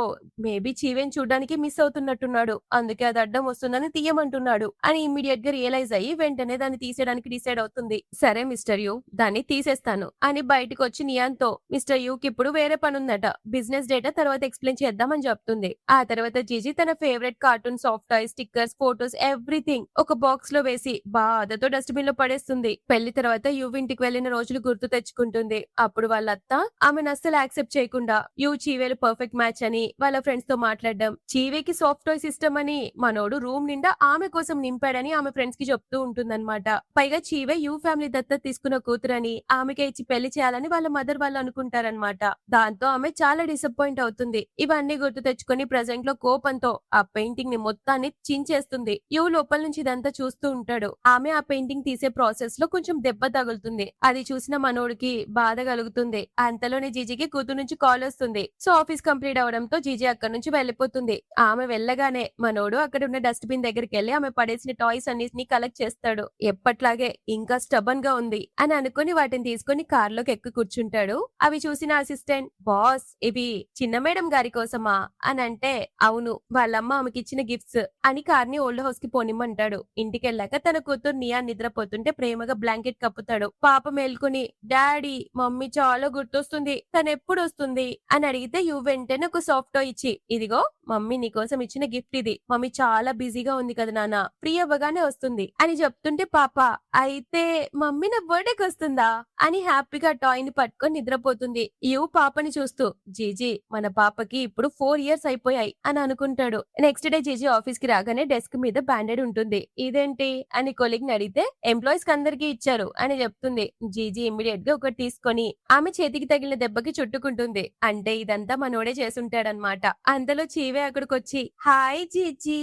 మేబీ చీవేని చూడడానికి మిస్ అవుతున్నట్టున్నాడు అందుకే అది అడ్డం వస్తుందని తీయమంటున్నాడు అని ఇమ్మీడియట్ గా రియలైజ్ అయ్యి వెంటనే దాన్ని తీసేయడానికి డిసైడ్ అవుతుంది. సరే మిస్టర్ యూ దాన్ని తీసేస్తాను అని బయటకు వచ్చి నియాన్ తో మిస్టర్ యూ కి ఇప్పుడు వేరే పని ఉందట బిజినెస్ డేటా తర్వాత ఎక్స్ప్లెయిన్ చేద్దామని చెప్తుంది. ఆ తర్వాత జీజీ తన favourite cartoon soft toy stickers photos everything ఒక బాక్స్ లో వేసి బాధతో డస్ట్బిన్ లో పడేస్తుంది. పెళ్లి తర్వాత యూ ఇంటికి వెళ్లిన రోజులు గుర్తు తెచ్చుకుంటుంది. అప్పుడు వాళ్ళ అత్త ఆమెను అస్సలు యాక్సెప్ట్ చేయకుండా యూ చీవేలు పర్ఫెక్ట్ మ్యాచ్ అని వాళ్ళ ఫ్రెండ్స్ తో మాట్లాడడం చీవేకి సాఫ్ట్ టాయ్స్ ఇష్టం అని మనోడు రూమ్ నిండా ఆమె కోసం నింపాడని ఆమె ఫ్రెండ్స్ కి చెప్తూ ఉంటుందన్నమాట. పైగా చీవే యూ ఫ్యామిలీ దత్తత తీసుకున్న కూతురని ఆమెకే ఇచ్చి పెళ్లి చేయాలని వాళ్ళ మదర్ వాళ్ళు అనుకుంటారనమాట. దాంతో ఆమె చాలా డిసప్పాయింట్ అవుతుంది. ఇవన్నీ గుర్తు తెచ్చుకొని ప్రెసెంట్ లో కోపంతో ఆ పెయింటింగ్ ని మొత్తాన్ని చించేస్తుంది. యూ లోపల నుంచి ఇదంతా చూస్తూ ఉంటాడు. ఆమె ఆ పెయింటింగ్ తీసే ప్రాసెస్ లో కొంచెం దెబ్బ తగులుతుంది. అది చూసిన మనోడికి బాధ కలుగుతుంది. అంతలోనే జీజీకి కూతురు నుంచి కాల్ వస్తుంది. సో ఆఫీస్ కంప్లీట్ అవడంతో జీజీ అక్కడి నుంచి వెళ్లిపోతుంది. ఆమె వెళ్ళగానే మనోడు అక్కడ ఉన్న డస్ట్ బిన్ దగ్గరికి వెళ్లి ఆమె పడేసిన టాయ్స్ అన్నిటిని కలెక్ట్ చేస్తాడు. ఎప్పట్లాగే ఇంకా స్టబన్ గా ఉంది అని అనుకుని వాటిని తీసుకుని కార్లోకి ఎక్కి కూర్చుంటాడు. అవి చూసిన అసిస్టెంట్ బాస్ ఇవి చిన్న మేడం గారి కోసమా అని అంటే అవును వాళ్ళమ్మ ఆమెకి ఇచ్చిన గిఫ్ట్స్ అని కార్ ని ఓల్డ్ హౌస్ కి పోనిమ్మంటాడు. ఇంటికెళ్ళాక తన కూతురు నియా నిద్రపోతుంటే ప్రేమగా బ్లాంకెట్ కప్పుతాడు. పాప మేల్కొని డాడీ మమ్మీ చాలా గుర్తొస్తుంది తను ఎప్పుడు వస్తుంది అని అడిగితే యూ వెంటనే ఒక సాఫ్ట్ టాయ్ ఇచ్చి ఇదిగో మమ్మీ నీకోసం ఇచ్చిన గిఫ్ట్ ఇది మమ్మీ చాలా బిజీగా ఉంది కదా నాన్న ఫ్రీ అవ్వగానే వస్తుంది అని చెప్తుంటే పాప అయితే మమ్మీ నా బర్త్డేకి వస్తుందా అని హ్యాపీగా టాయ్ ని పట్టుకొని నిద్రపోతుంది. యూ పాపని చూస్తూ జీజీ మన పాపకి ఇప్పుడు 4 years అయిపోయాయి అని అనుకుంటాడు. నెక్స్ట్ డే జీజీ ఆఫీస్ కి రాగానే డెస్క్ మీద బ్యాండెడ్ ఉంటుంది. ఇదేంటి అని కొలీగ్ ని అడిగితే ఎంప్లాయీస్ కి అందరికీ ఇచ్చారు అని చెప్తుంది. జీజీ ఇమ్మీడియట్ గా ఒకటి తీసుకొని ఆమె చేతికి తగిలిన దెబ్బకి చుట్టుకుంటుంది. అంటే ఇదంతా మనోడే చేసుంటాడనమాట. అంతలో చీవే అక్కడికి వచ్చి హాయ్ జీజీ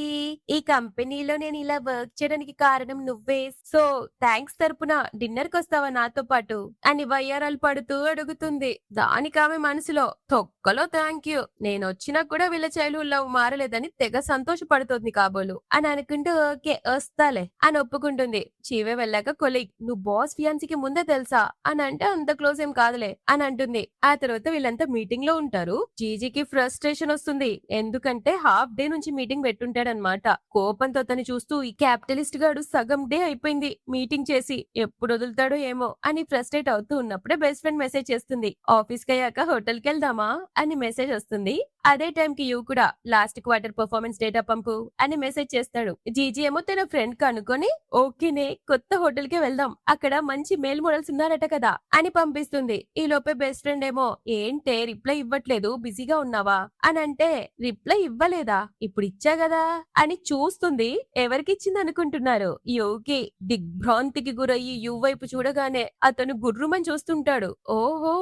ఈ కంపెనీలో నేను ఇలా వర్క్ చేయడానికి కారణం నువ్వే సో థ్యాంక్స్ తరపున డిన్నర్ కి వస్తావా నాతో పాటు అని వయ్యారాలు పడుతూ అడుగుతుంది. దానికి ఆమె మనసులో తొక్కలో థ్యాంక్ యూ నేను వచ్చినా కూడా వీళ్ళ చైల్డ్హుడ్ లవ్ మారలేదని తెగ సంతోషపడుతుంది కాబోలు అని అనుకుంటూ ఓకే వస్తాలే అని ఒప్పుకుంటుంది. చీవే వెళ్ళాక కొలీగ్ నువ్వు బాస్ ఫియాన్సీకి ముందే తెలుసా అని అంటే అంత క్లోజ్ ఏం కాదులే అని అంటుంది. ఆ తర్వాత వీళ్ళంతా మీటింగ్ లో ఉంటారు. జీజీకి ఫ్రస్ట్రేషన్ వస్తుంది. ఎందుకంటే హాఫ్ డే నుంచి మీటింగ్ పెట్టుంటాడనమాట. కోపంతో తను చూస్తూ ఈ క్యాపిటలిస్ట్ గాడు సగం డే అయిపోయింది మీటింగ్ చేసి ఎప్పుడు వదులుతాడో ఏమో అని ఫ్రస్ట్రేట్ అవుతూ ఉన్నప్పుడే బెస్ట్ ఫ్రెండ్ మెసేజ్ చేస్తుంది. ఆఫీస్ కి అయ్యాక హోటల్ కి వెళ్దామా అని మెసేజ్ వస్తుంది. అదే టైంకి యూ కూడా లాస్ట్ క్వార్టర్ పర్ఫార్మెన్స్ డేటా పంపు అని మెసేజ్ చేస్తాడు. జీజీ ఏమో తన ఫ్రెండ్ కనుకొని ఓకేనే కొత్త హోటల్ కి వెళ్దాం, అక్కడ మంచి మేల్ మోడల్స్ ఉన్నారట కదా అని పంపిస్తుంది. ఈ లోపే బెస్ట్ ఫ్రెండ్ ఏమో ఏంటే రిప్లై ఇవ్వట్లేదు, బిజీగా ఉన్నావా అని అంటే, రిప్లై ఇవ్వలేదా, ఇప్పుడు ఇచ్చా కదా అని చూస్తుంది. ఎవరికిచ్చింది అనుకుంటున్నారు? యూకి. దిగ్భ్రాంతికి గురయ్యి యూ వైపు చూడగానే అతను గుర్రుమని చూస్తుంటాడు. ఓహో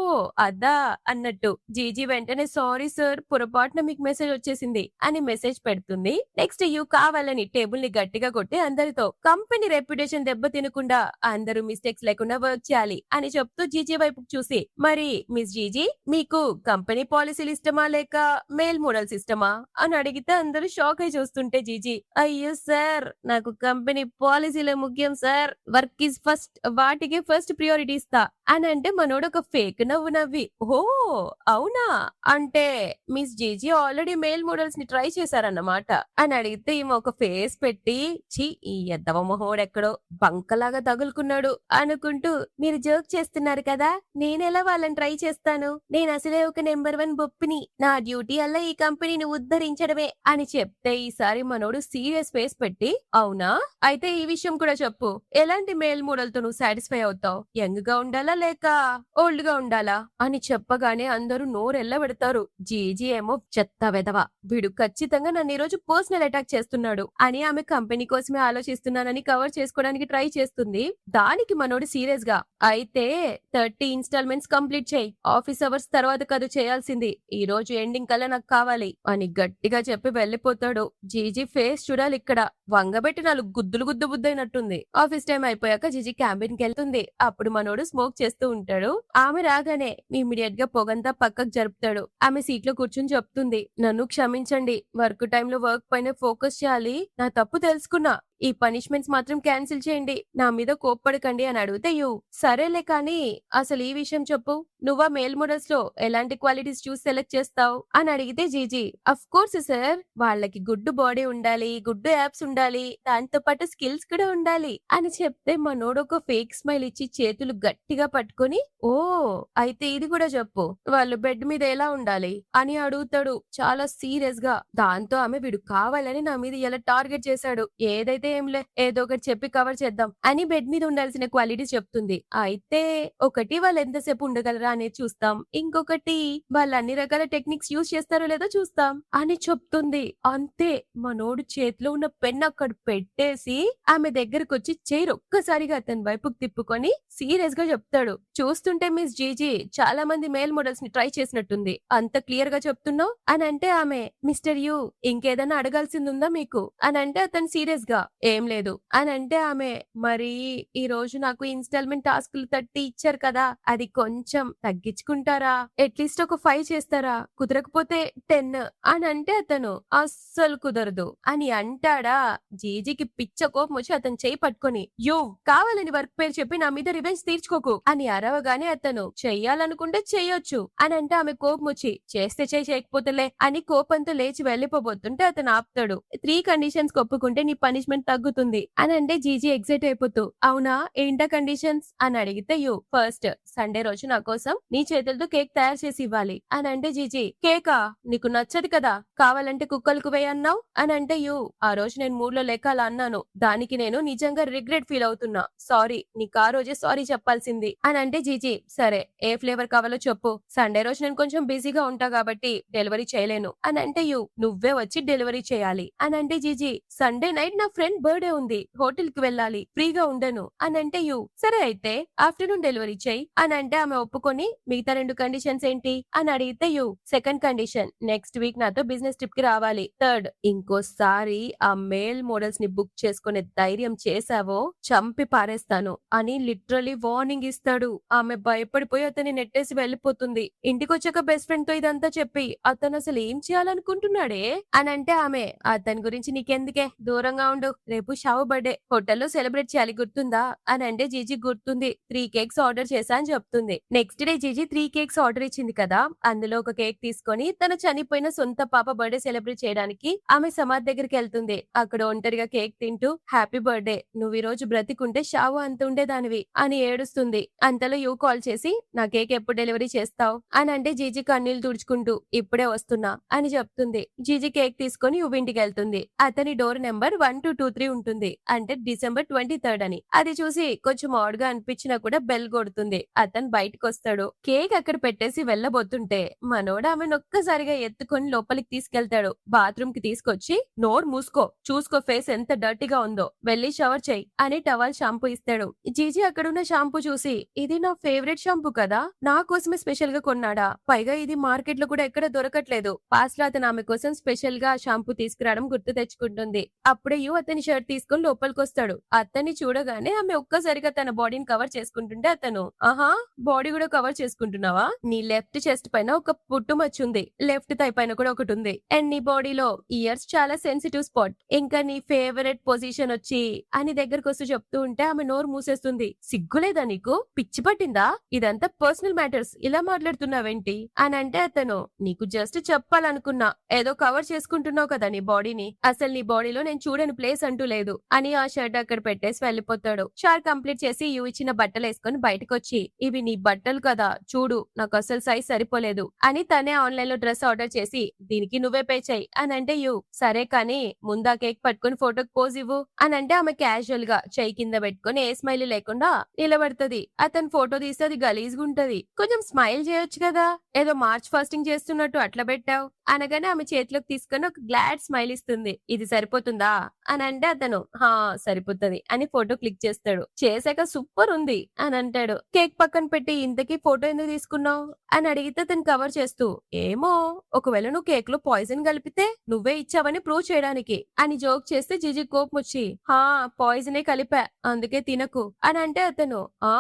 అదా అన్నట్టు. జీజీ వెంటనే సారీ సార్, పొరపాటున మీకు మెసేజ్ వచ్చేసింది అని మెసేజ్ పెడుతుంది. నెక్స్ట్ యూ కావాలని టేబుల్ ని గట్టిగా కొట్టి అందరితో కంపెనీ రెప్యుటేషన్ దెబ్బ తినకుండా అందరూ మిస్టేక్స్ లేకుండా వర్క్ చేయాలి అని చెప్తూ జీజీ వైపు చూసి, మరి మిస్ జీజీ మీకు కంపెనీ పాలసీలు ఇష్టమా లేక మేల్ మోడల్స్ ఇష్టమా అని అడిగితే అందరూ షాక్ అయి చూస్తుంటే జీజీ, అయ్యో సార్ నాకు కంపెనీ పాలసీలే ముఖ్యం సార్, వర్క్ ఈజ్ ఫస్ట్, వాటికి ఫస్ట్ ప్రియారిటీ ఇస్తా అని అంటే మనోడు ఒక ఫేక్ నవ్వు నవ్వి, ఓ అవునా అంటే miss GG already male models ని ట్రై చేశారన్నమాట అని అడిగితే ఈమె ఒక ఫేస్ పెట్టి, ఛీ ఈ ఎద్దవ మొహోడెక్కడో బంకలాగా తగులుకున్నాడు అనుకుంటూ, మీరు జోక్ చేస్తున్నారు కదా, నేనెలా వాళ్ళని ట్రై చేస్తాను, నేను అసలే ఒక నెంబర్ 1 బొప్పిని, నా డ్యూటీ అలా ఈ కంపెనీని ఉద్ధరించడమే అని చెప్తే ఈసారి మనోడు సీరియస్ ఫేస్ పెట్టి, అవునా అయితే ఈ విషయం కూడా చెప్పు, ఎలాంటి మేల్ మోడల్ తో నువ్వు సాటిస్ఫై అవుతావు, యంగ్ గా ఉండాలా లేక ఓల్డ్ గా ఉండాలా అని చెప్పగానే అందరూ నోరెళ్ళబెడతారు. జీజీ ఏమో చెత్త వెదవ, వీడు ఖచ్చితంగా నన్ను ఈరోజు పర్సనల్ అటాక్ చేస్తున్నాడు అని ఆమె కంపెనీ కోసమే ఆలోచిస్తున్నానని కవర్ చేసుకోవడానికి ట్రై చేస్తుంది. దానికి మనోడు సీరియస్ గా, అయితే 30 ఇన్స్టాల్మెంట్స్ కంప్లీట్ చేయి, ఆఫీస్ అవర్స్ తర్వాత కాదు చేయాల్సింది, ఈ రోజు ఎండింగ్ కల్లా నాకు కావాలి అని గట్టిగా చెప్పి వెళ్లిపోతాడు. జీజీ ఫేస్ చూడాలి ఇక్కడ, వంగబెట్టి 4 గుద్దులు గుద్దు బుద్దైనట్టుంది. ఆఫీస్ టైం అయిపోయాక జీజీ క్యాంబిన్ కి వెళ్తుంది. అప్పుడు మనోడు స్మోక్ చేస్తూ ఉంటాడు. ఆమె రాగానే ఇమీడియట్ గా పొగంతా పక్కకు జరుపుతాడు. ఆమె సీట్ లో కూర్చుని చెప్తుంది, నన్ను క్షమించండి, వర్క్ టైంలో వర్క్ పైన ఫోకస్ చేయాలి, నా తప్పు తెలుసుకున్నా, ఈ పనిష్మెంట్స్ మాత్రం క్యాన్సిల్ చేయండి, నా మీద కోప్పడకండి అని అడిగితే యూ, సరేలే కానీ అసలు ఈ విషయం చెప్పు, నువ్వా మేల్ మోడల్స్ లో ఎలాంటి క్వాలిటీస్ చూసి సెలెక్ట్ చేస్తావు అని అడిగితే జీజీ, అఫ్ కోర్స్ సార్, వాళ్ళకి గుడ్ బాడీ ఉండాలి, గుడ్ యాప్స్ ఉండాలి, దాంతో పాటు స్కిల్స్ కూడా ఉండాలి అని చెప్తే మనోడు ఒక ఫేక్ స్మైల్ ఇచ్చి చేతులు గట్టిగా పట్టుకొని, ఓ అయితే ఇది కూడా చెప్పు, వాళ్ళు బెడ్ మీద ఎలా ఉండాలి అని అడుగుతాడు చాలా సీరియస్ గా. దాంతో ఆమె వీడు కావాలని నా మీద ఎలా టార్గెట్ చేశాడు, ఏదైతే ఏంలే ఏదో ఒకటి చెప్పి కవర్ చేద్దాం అని బెడ్ మీద ఉండాల్సిన క్వాలిటీస్ చెప్తుంది. అయితే ఒకటి వాళ్ళు ఎంతసేపు ఉండగలరా అనేది చూస్తాం, ఇంకొకటి వాళ్ళు అన్ని రకాల టెక్నిక్స్ యూజ్ చేస్తారో లేదో చూస్తాం అని చెప్తుంది. అంతే, మనోడు చేతిలో ఉన్న పెన్ అక్కడ పెట్టేసి ఆమె దగ్గరకు వచ్చి చైర్ ఒక్కసారిగా అతని వైపుకు తిప్పుకొని సీరియస్ గా చెప్తాడు, చూస్తుంటే మిస్ జీజీ చాలా మంది మేల్ మోడల్స్ ని ట్రై చేసినట్టుంది, అంత క్లియర్ గా చెప్తున్నావు అని అంటే ఆమె, మిస్టర్ యూ ఇంకేదైనా అడగాల్సింది ఉందా మీకు అని అంటే అతను సీరియస్ గా, ఏం లేదు అని అంటే ఆమె, మరి ఈ రోజు నాకు ఇన్స్టాల్మెంట్ టాస్క్లు 30 ఇచ్చారు కదా, అది కొంచెం తగ్గించుకుంటారా, అట్లీస్ట్ ఒక 5 చేస్తారా, కుదరకపోతే 10 అని అంటే అతను, అస్సలు కుదరదు అని అంటాడా. జీజీకి పిచ్చ కోపం వచ్చి అతను చేయి పట్టుకొని, యో కావాలని వర్క్ పేరు చెప్పి నా మీద రివెంజ్ తీర్చుకోకు అని అరవగానే అతను, చెయ్యాలనుకుంటే చెయ్యొచ్చు అని అంటే ఆమె కోపం వచ్చి, చేస్తే చేయకపోతేలే అని కోపంతో లేచి వెళ్లిపోబోతుంటే అతను ఆపుతాడు. 3 కండిషన్స్ ఒప్పుకుంటే నీ పనిష్మెంట్ తగ్గుతుంది అని అంటే జీజీ ఎగ్జైట్ అయిపోతూ, అవునా ఏంటా కండిషన్స్ అని అడిగితే యూ, ఫస్ట్ సండే రోజు నా కోసం నీ చేతులతో కేక్ తయారు చేసి ఇవ్వాలి అని అంటే జీజీ, కేకా నీకు నచ్చదు కదా, కావాలంటే కుక్కలకు వేయన్నావు అని అంటే యూ, ఆ రోజు నేను మూడ్ లో లేక అలా అన్నాను, దానికి నేను నిజంగా రిగ్రెట్ ఫీల్ అవుతున్నా, సారీ, నీకు ఆ రోజే సారీ చెప్పాల్సింది అని అంటే జీజీ, సరే ఏ ఫ్లేవర్ కావాలో చెప్పు, సండే రోజు నేను కొంచెం బిజీగా ఉంటా కాబట్టి డెలివరీ చేయలేను అని అంటే యూ, నువ్వే వచ్చి డెలివరీ చేయాలి అని అంటే జీజీ, సండే నైట్ నా ఫ్రెండ్ బర్త్డే ఉంది, హోటల్ కి వెళ్ళాలి, ఫ్రీగా ఉండను అని అంటే యూ, సరే అయితే ఆఫ్టర్నూన్ డెలివరీ చేయి అని అంటే ఆమె ఒప్పుకొని, మిగతా 2 కండిషన్స్ ఏంటి అని అడిగితే you, second condition next week నాతో బిజినెస్ ట్రిప్ కి రావాలి, థర్డ్ ఇంకోసారి ఆ మేల్ మోడల్స్ ని బుక్ చేసుకునే ధైర్యం చేసావో చంపి పారేస్తాను అని లిటరలీ వార్నింగ్ ఇస్తాడు. ఆమె భయపడిపోయి అతన్ని నెట్టేసి వెళ్లిపోతుంది. ఇంటికి వచ్చాక బెస్ట్ ఫ్రెండ్ తో ఇదంతా చెప్పి, అతను అసలు ఏం చేయాలనుకుంటున్నాడే అని అంటే ఆమె, అతని గురించి నీకెందుకే, దూరంగా ఉండు, రేపు షావు బర్త్డే హోటల్లో సెలబ్రేట్ చేయాలి గుర్తుందా అని అంటే జీజీ గుర్తుంది 3 కేక్స్ ఆర్డర్ చేశా అని చెప్తుంది. Next day GG 3 cakes order ఇచ్చింది కదా, అందులో ఒక కేక్ తీసుకొని తన చనిపోయిన సొంత పాప బర్త్డే సెలబ్రేట్ చేయడానికి ఆమె సమాధి దగ్గరికి వెళ్తుంది. అక్కడ ఒంటరిగా కేక్ తింటూ హ్యాపీ బర్త్డే, నువ్వు ఈ రోజు బ్రతికుంటే షావు అంత ఉండేదానివి అని ఏడుస్తుంది. అంతలో యూ కాల్ చేసి నా కేక్ ఎప్పుడు డెలివరీ చేస్తావు అని అంటే జీజీ కన్నీళ్లు తుడుచుకుంటూ ఇప్పుడే వస్తున్నా అని చెప్తుంది. జీజీ కేక్ తీసుకొని యూ ఇంటికి వెళ్తుంది. అతని డోర్ నెంబర్ 1223 ఉంటుంది, అంటే December 23rd అని. అది చూసి కొంచెం ఆడ్గా అనిపించినా కూడా బెల్ కొడుతుంది. అతను బయటకు వస్తాడు. కేక్ అక్కడ పెట్టేసి వెళ్ళబోతుంటే మనోడు ఆమెను ఒక్కసారిగా ఎత్తుకొని లోపలికి తీసుకెళ్తాడు. బాత్రూమ్ కి తీసుకొచ్చి నోరు మూసుకో, చూసుకో ఫేస్ ఎంత డర్టీగా ఉందో, వెళ్ళి షవర్ చెయ్యి అని టవల్ షాంపూ ఇస్తాడు. జీజీ అక్కడున్న షాంపూ చూసి ఇది నా ఫేవరెట్ షాంపూ కదా, నా కోసమే స్పెషల్ గా కొన్నాడా, పైగా ఇది మార్కెట్ లో కూడా ఎక్కడ దొరకట్లేదు. పాస్ లో అతను ఆమె కోసం స్పెషల్ గా షాంపూ తీసుకురావడం గుర్తు తెచ్చుకుంటుంది. అప్పుడే యూ అతని షర్ట్ తీసుకుని లోపలికి వస్తాడు. అతన్ని చూడగానే ఆమె ఒక్కసారిగా తన బాడీని కవర్ చేసుకుంటుంటే అతను ఆహా బాడీ కూడా కవర్ చేసుకుంటున్నావా, నీ లెఫ్ట్ చెస్ట్ పైన ఒక పుట్టు మచ్చ ఉంది, లెఫ్ట్ థై పైన కూడా ఒకటి ఉంది, అండ్ నీ బాడీలో ఇయర్స్ చాలా సెన్సిటివ్ స్పాట్, ఇంకా నీ ఫేవరెట్ పొజిషన్ వచ్చి అని దగ్గరకు వస్తూ చెప్తూ ఉంటే ఆమె నోరు మూసేస్తుంది. సిగ్గులేదా నీకు, పిచ్చి పట్టిందా, ఇదంతా పర్సనల్ మ్యాటర్స్, ఇలా మాట్లాడుతున్నావేంటి అని అంటే అతను నీకు జస్ట్ చెప్పాలనుకున్నా, ఏదో కవర్ చేసుకుంటున్నావు కదా నీ బాడీని, అసలు నీ బాడీలో నేను చూడని ప్లేస్ అంటూ లేదు అని ఆ షర్ట్ అక్కడ పెట్టేసి వెళ్ళిపోతాడు. షార్ కంప్లీట్ చేసి యూ ఇచ్చిన బట్టలు వేసుకొని బయటకు వచ్చి ఇవి నీ బట్టలు కదా చూడు, నాకు అసలు సైజ్ సరిపోలేదు అని తనే ఆన్లైన్ లో డ్రెస్ ఆర్డర్ చేసి దీనికి నువ్వే పే చెయ్యి అని అంటే యూ సరే కానీ ముందా కేక్ పట్టుకుని ఫోటోకి పోజ్ ఇవ్వు అని అంటే ఆమె క్యాజువల్ గా చెయ్యి కింద పెట్టుకుని ఏ స్మైల్ లేకుండా నిలబడుతుంది. అతను ఫోటో తీస్తే అది గలీజ్గా ఉంటది, కొంచెం స్మైల్ చేయొచ్చు కదా, ఏదో మార్చ్ ఫాస్టింగ్ చేస్తున్నట్టు అట్లా పెట్టావు అనగానే ఆమె చేతిలోకి తీసుకుని ఒక గ్లాడ్ స్మైల్ ఇస్తుంది. ఇది సరిపోతుందా అని అంటే అతను హా సరిపోతుంది అని ఫోటో క్లిక్ చేస్తాడు. చేశాక సూపర్ ఉంది అని అంటాడు. కేక్ పక్కన పెట్టి ఇంతకీ ఫోటో ఎందుకు తీసుకున్నావు అని అడిగితే తను కవర్ చేస్తూ ఏమో ఒకవేళ నువ్వు కేక్ లో పాయిజన్ కలిపితే నువ్వే ఇచ్చావని ప్రూవ్ చేయడానికి అని జోక్ చేస్తే జిజి కోపం వచ్చి హా పాయిజనే కలిపా అందుకే తినకు అని అంటే అతను ఆ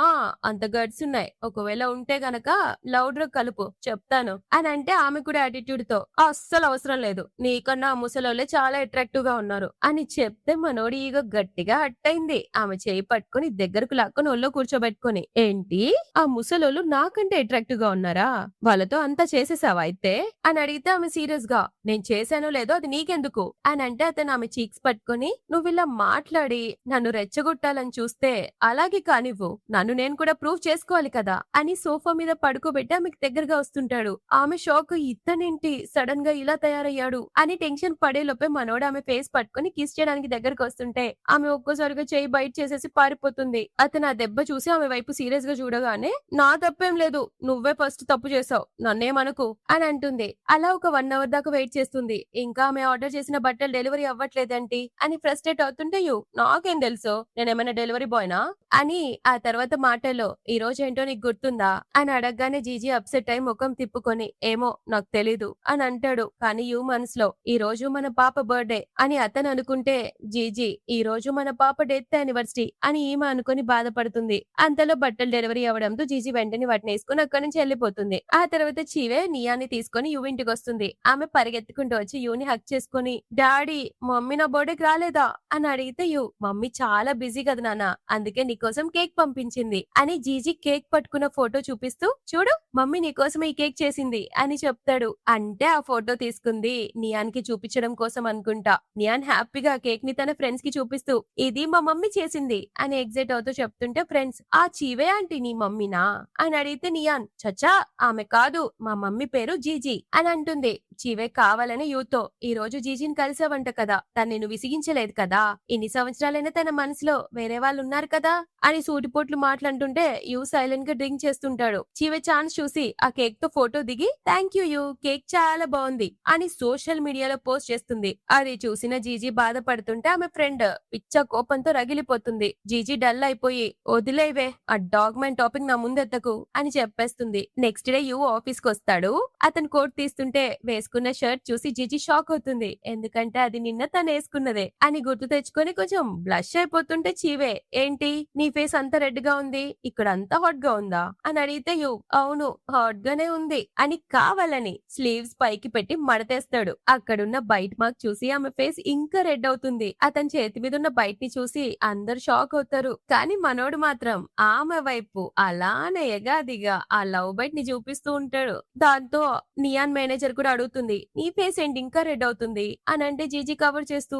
అంత గడ్స్ ఉన్నాయి, ఒకవేళ ఉంటే గనక లౌడ్ గా కలుపు చెప్తాను అని అంటే ఆమె కూడా యాటిట్యూడ్ తో అస్సలు అవసరం లేదు, నీకన్నా ఆ ముసలోళ్ళే చాలా అట్రాక్టివ్ గా ఉన్నారు అని చెప్తే మనోడి ఈగో గట్టిగా అట్టయింది. ఆమె చేయి పట్టుకుని దగ్గరకు లాక్కొని ఒళ్ళో కూర్చోబెట్టుకుని ఏంటి ఆ ముసలోళ్ళు నాకంటే అట్రాక్టివ్ గా ఉన్నారా, వాళ్ళతో అంతా చేసేసావా అయితే అని అడిగితే ఆమె సీరియస్ గా నేను చేశానో లేదో అది నీకెందుకు అని అంటే అతను ఆమె చీక్స్ పట్టుకుని నువ్వు ఇలా మాట్లాడి నన్ను రెచ్చగొట్టాలని చూస్తే అలాగే కానివ్వు, నన్ను నేను కూడా ప్రూవ్ చేసుకోవాలి కదా అని సోఫా మీద పడుకోబెట్టి ఆమెకు దగ్గరగా వస్తుంటాడు. ఆమె షాక్ ఇతనేంటి సడన్ గా ఇలా తయారయ్యాడు అని టెన్షన్ పడే లోపే మనోడు ఆమె ఫేస్ పట్టుకుని కిస్ చేయడానికి దగ్గరకు వస్తుంటే ఆమె ఒక్కోసారిగా చేయి బయట చేసేసి పారిపోతుంది. అతను ఆ దెబ్బ చూసి ఆమె వైపు సీరియస్ గా చూడగానే నా తప్పేం లేదు, నువ్వే ఫస్ట్ తప్పు చేసావు, నన్నేమనుకు అని అంటుంది. అలా ఒక 1 hour దాకా వెయిట్ చేస్తుంది. ఇంకా ఆమె ఆర్డర్ చేసిన బట్టలు డెలివరీ అవ్వట్లేదంటి అని ఫ్రస్ట్రేట్ అవుతుంటే నాకేం తెలుసు నేనేమైనా డెలివరీ బాయ్నా అని ఆ తర్వాత మాటల్లో ఈ రోజు ఏంటో నీకు గుర్తుందా అని అడగగానే జీజీ అప్సెట్ అయి ముఖం తిప్పుకొని ఏమో నాకు తెలీదు అని అంటాడు. కానీ యూ మనసులో ఈ రోజు మన పాప బర్త్డే అని అతను అనుకుంటే జీజీ ఈ రోజు మన పాప డెత్ యానివర్సరీ అని ఈమె అనుకుని బాధపడుతుంది. అంతలో బట్టలు డెలివరీ అవ్వడంతో జీజీ వెంటనే వాటిని వేసుకుని అక్కడి నుంచి వెళ్ళిపోతుంది. ఆ తర్వాత చీవే నియాని తీసుకుని యూ ఇంటికి వస్తుంది. ఆమె పరిగెత్తుకుంటూ వచ్చి యూని హక్ చేసుకుని డాడీ మమ్మీ నా బర్త్డేకి రాలేదా అని అడిగితే యూ మమ్మీ చాలా బిజీ కదా నాన్న, అందుకే నీకోసం కేక్ పంపించింది అని జీజీ కేక్ పట్టుకున్న ఫోటో చూపిస్తూ చూడు మమ్మీ నీకోసం ఈ కేక్ చేసింది అని చెప్తాడు. అంటే ఆ ఫోటో తీసుకుంది నియాన్ కి చూపించడం కోసం అనుకుంటా. నియాన్ హ్యాపీగా కేక్ ని తన ఫ్రెండ్స్ కి చూపిస్తూ ఇది మా మమ్మీ చేసింది అని ఎగ్జైట్ అవుతూ చెప్తుంటే ఫ్రెండ్స్ ఆ చీవే ఆంటీ నీ మమ్మీనా అని అడిగితే నియాన్ చచ్చా ఆమె కాదు మా మమ్మీ పేరు జీజీ అని అంటుంది. చీవే కావాలని యూతో ఈ రోజు జీజీని కలిసావంట కదా, తను నిన్ను విసిగించలేదు కదా, ఇన్ని సంవత్సరాలైనా తన మనసులో వేరే వాళ్ళు ఉన్నారు కదా అని సూటిపోట్లు మాట్లాడుతుంటే యూ సైలెంట్ గా డ్రింక్ చేస్తుంటాడు. చీవే ఛాన్స్ చూసి ఆ కేక్ తో ఫోటో దిగి థ్యాంక్ యూ కేక్ చాలా బాగుంది అని సోషల్ మీడియాలో పోస్ట్ చేస్తుంది. అది చూసిన జీజీ బాధపడుతుంటే ఆమె ఫ్రెండ్ పిచ్చ కోపంతో రగిలిపోతుంది. జీజీ డల్ అయిపోయి వదిలేవే ఆ డాగ్ మ్యాన్ టాపిక్ నా ముందెత్తకు అని చెప్పేస్తుంది. నెక్స్ట్ డే యూ ఆఫీస్ కి వస్తాడు. అతను కోట్ తీస్తుంటే వేసుకుని వేసుకున్న షర్ట్ చూసి జిజి షాక్ అవుతుంది. ఎందుకంటే అది నిన్న తనేసుకున్నదే అని గుర్తు తెచ్చుకొని కొంచెం బ్లష్ అయిపోతుంటే చీవే, ఏంటి నీ ఫేస్ అంత రెడ్ గా ఉంది, ఇక్కడ అంతా హాట్ గా ఉందా అని అడిగితే యు అవును హాట్ గానే ఉంది అని కావాలని స్లీవ్స్ పైకి పెట్టి మడతేస్తాడు. అక్కడున్న బైట్ మార్క్ చూసి ఆమె ఫేస్ ఇంకా రెడ్ అవుతుంది. అతని చేతి మీద ఉన్న బైట్ ని చూసి అందరు షాక్ అవుతారు. కానీ మనోడు మాత్రం ఆమె వైపు అలానే ఎగాదిగా ఆ లవ్ బైట్ ని చూపిస్తూ ఉంటాడు. దాంతో నియాన్ మేనేజర్ కూడా అడుగుతుంది, నీ ఫేస్ ఏంటి ఇంకా రెడ్ అవుతుంది అని అంటే జీజీ కవర్ చేస్తూ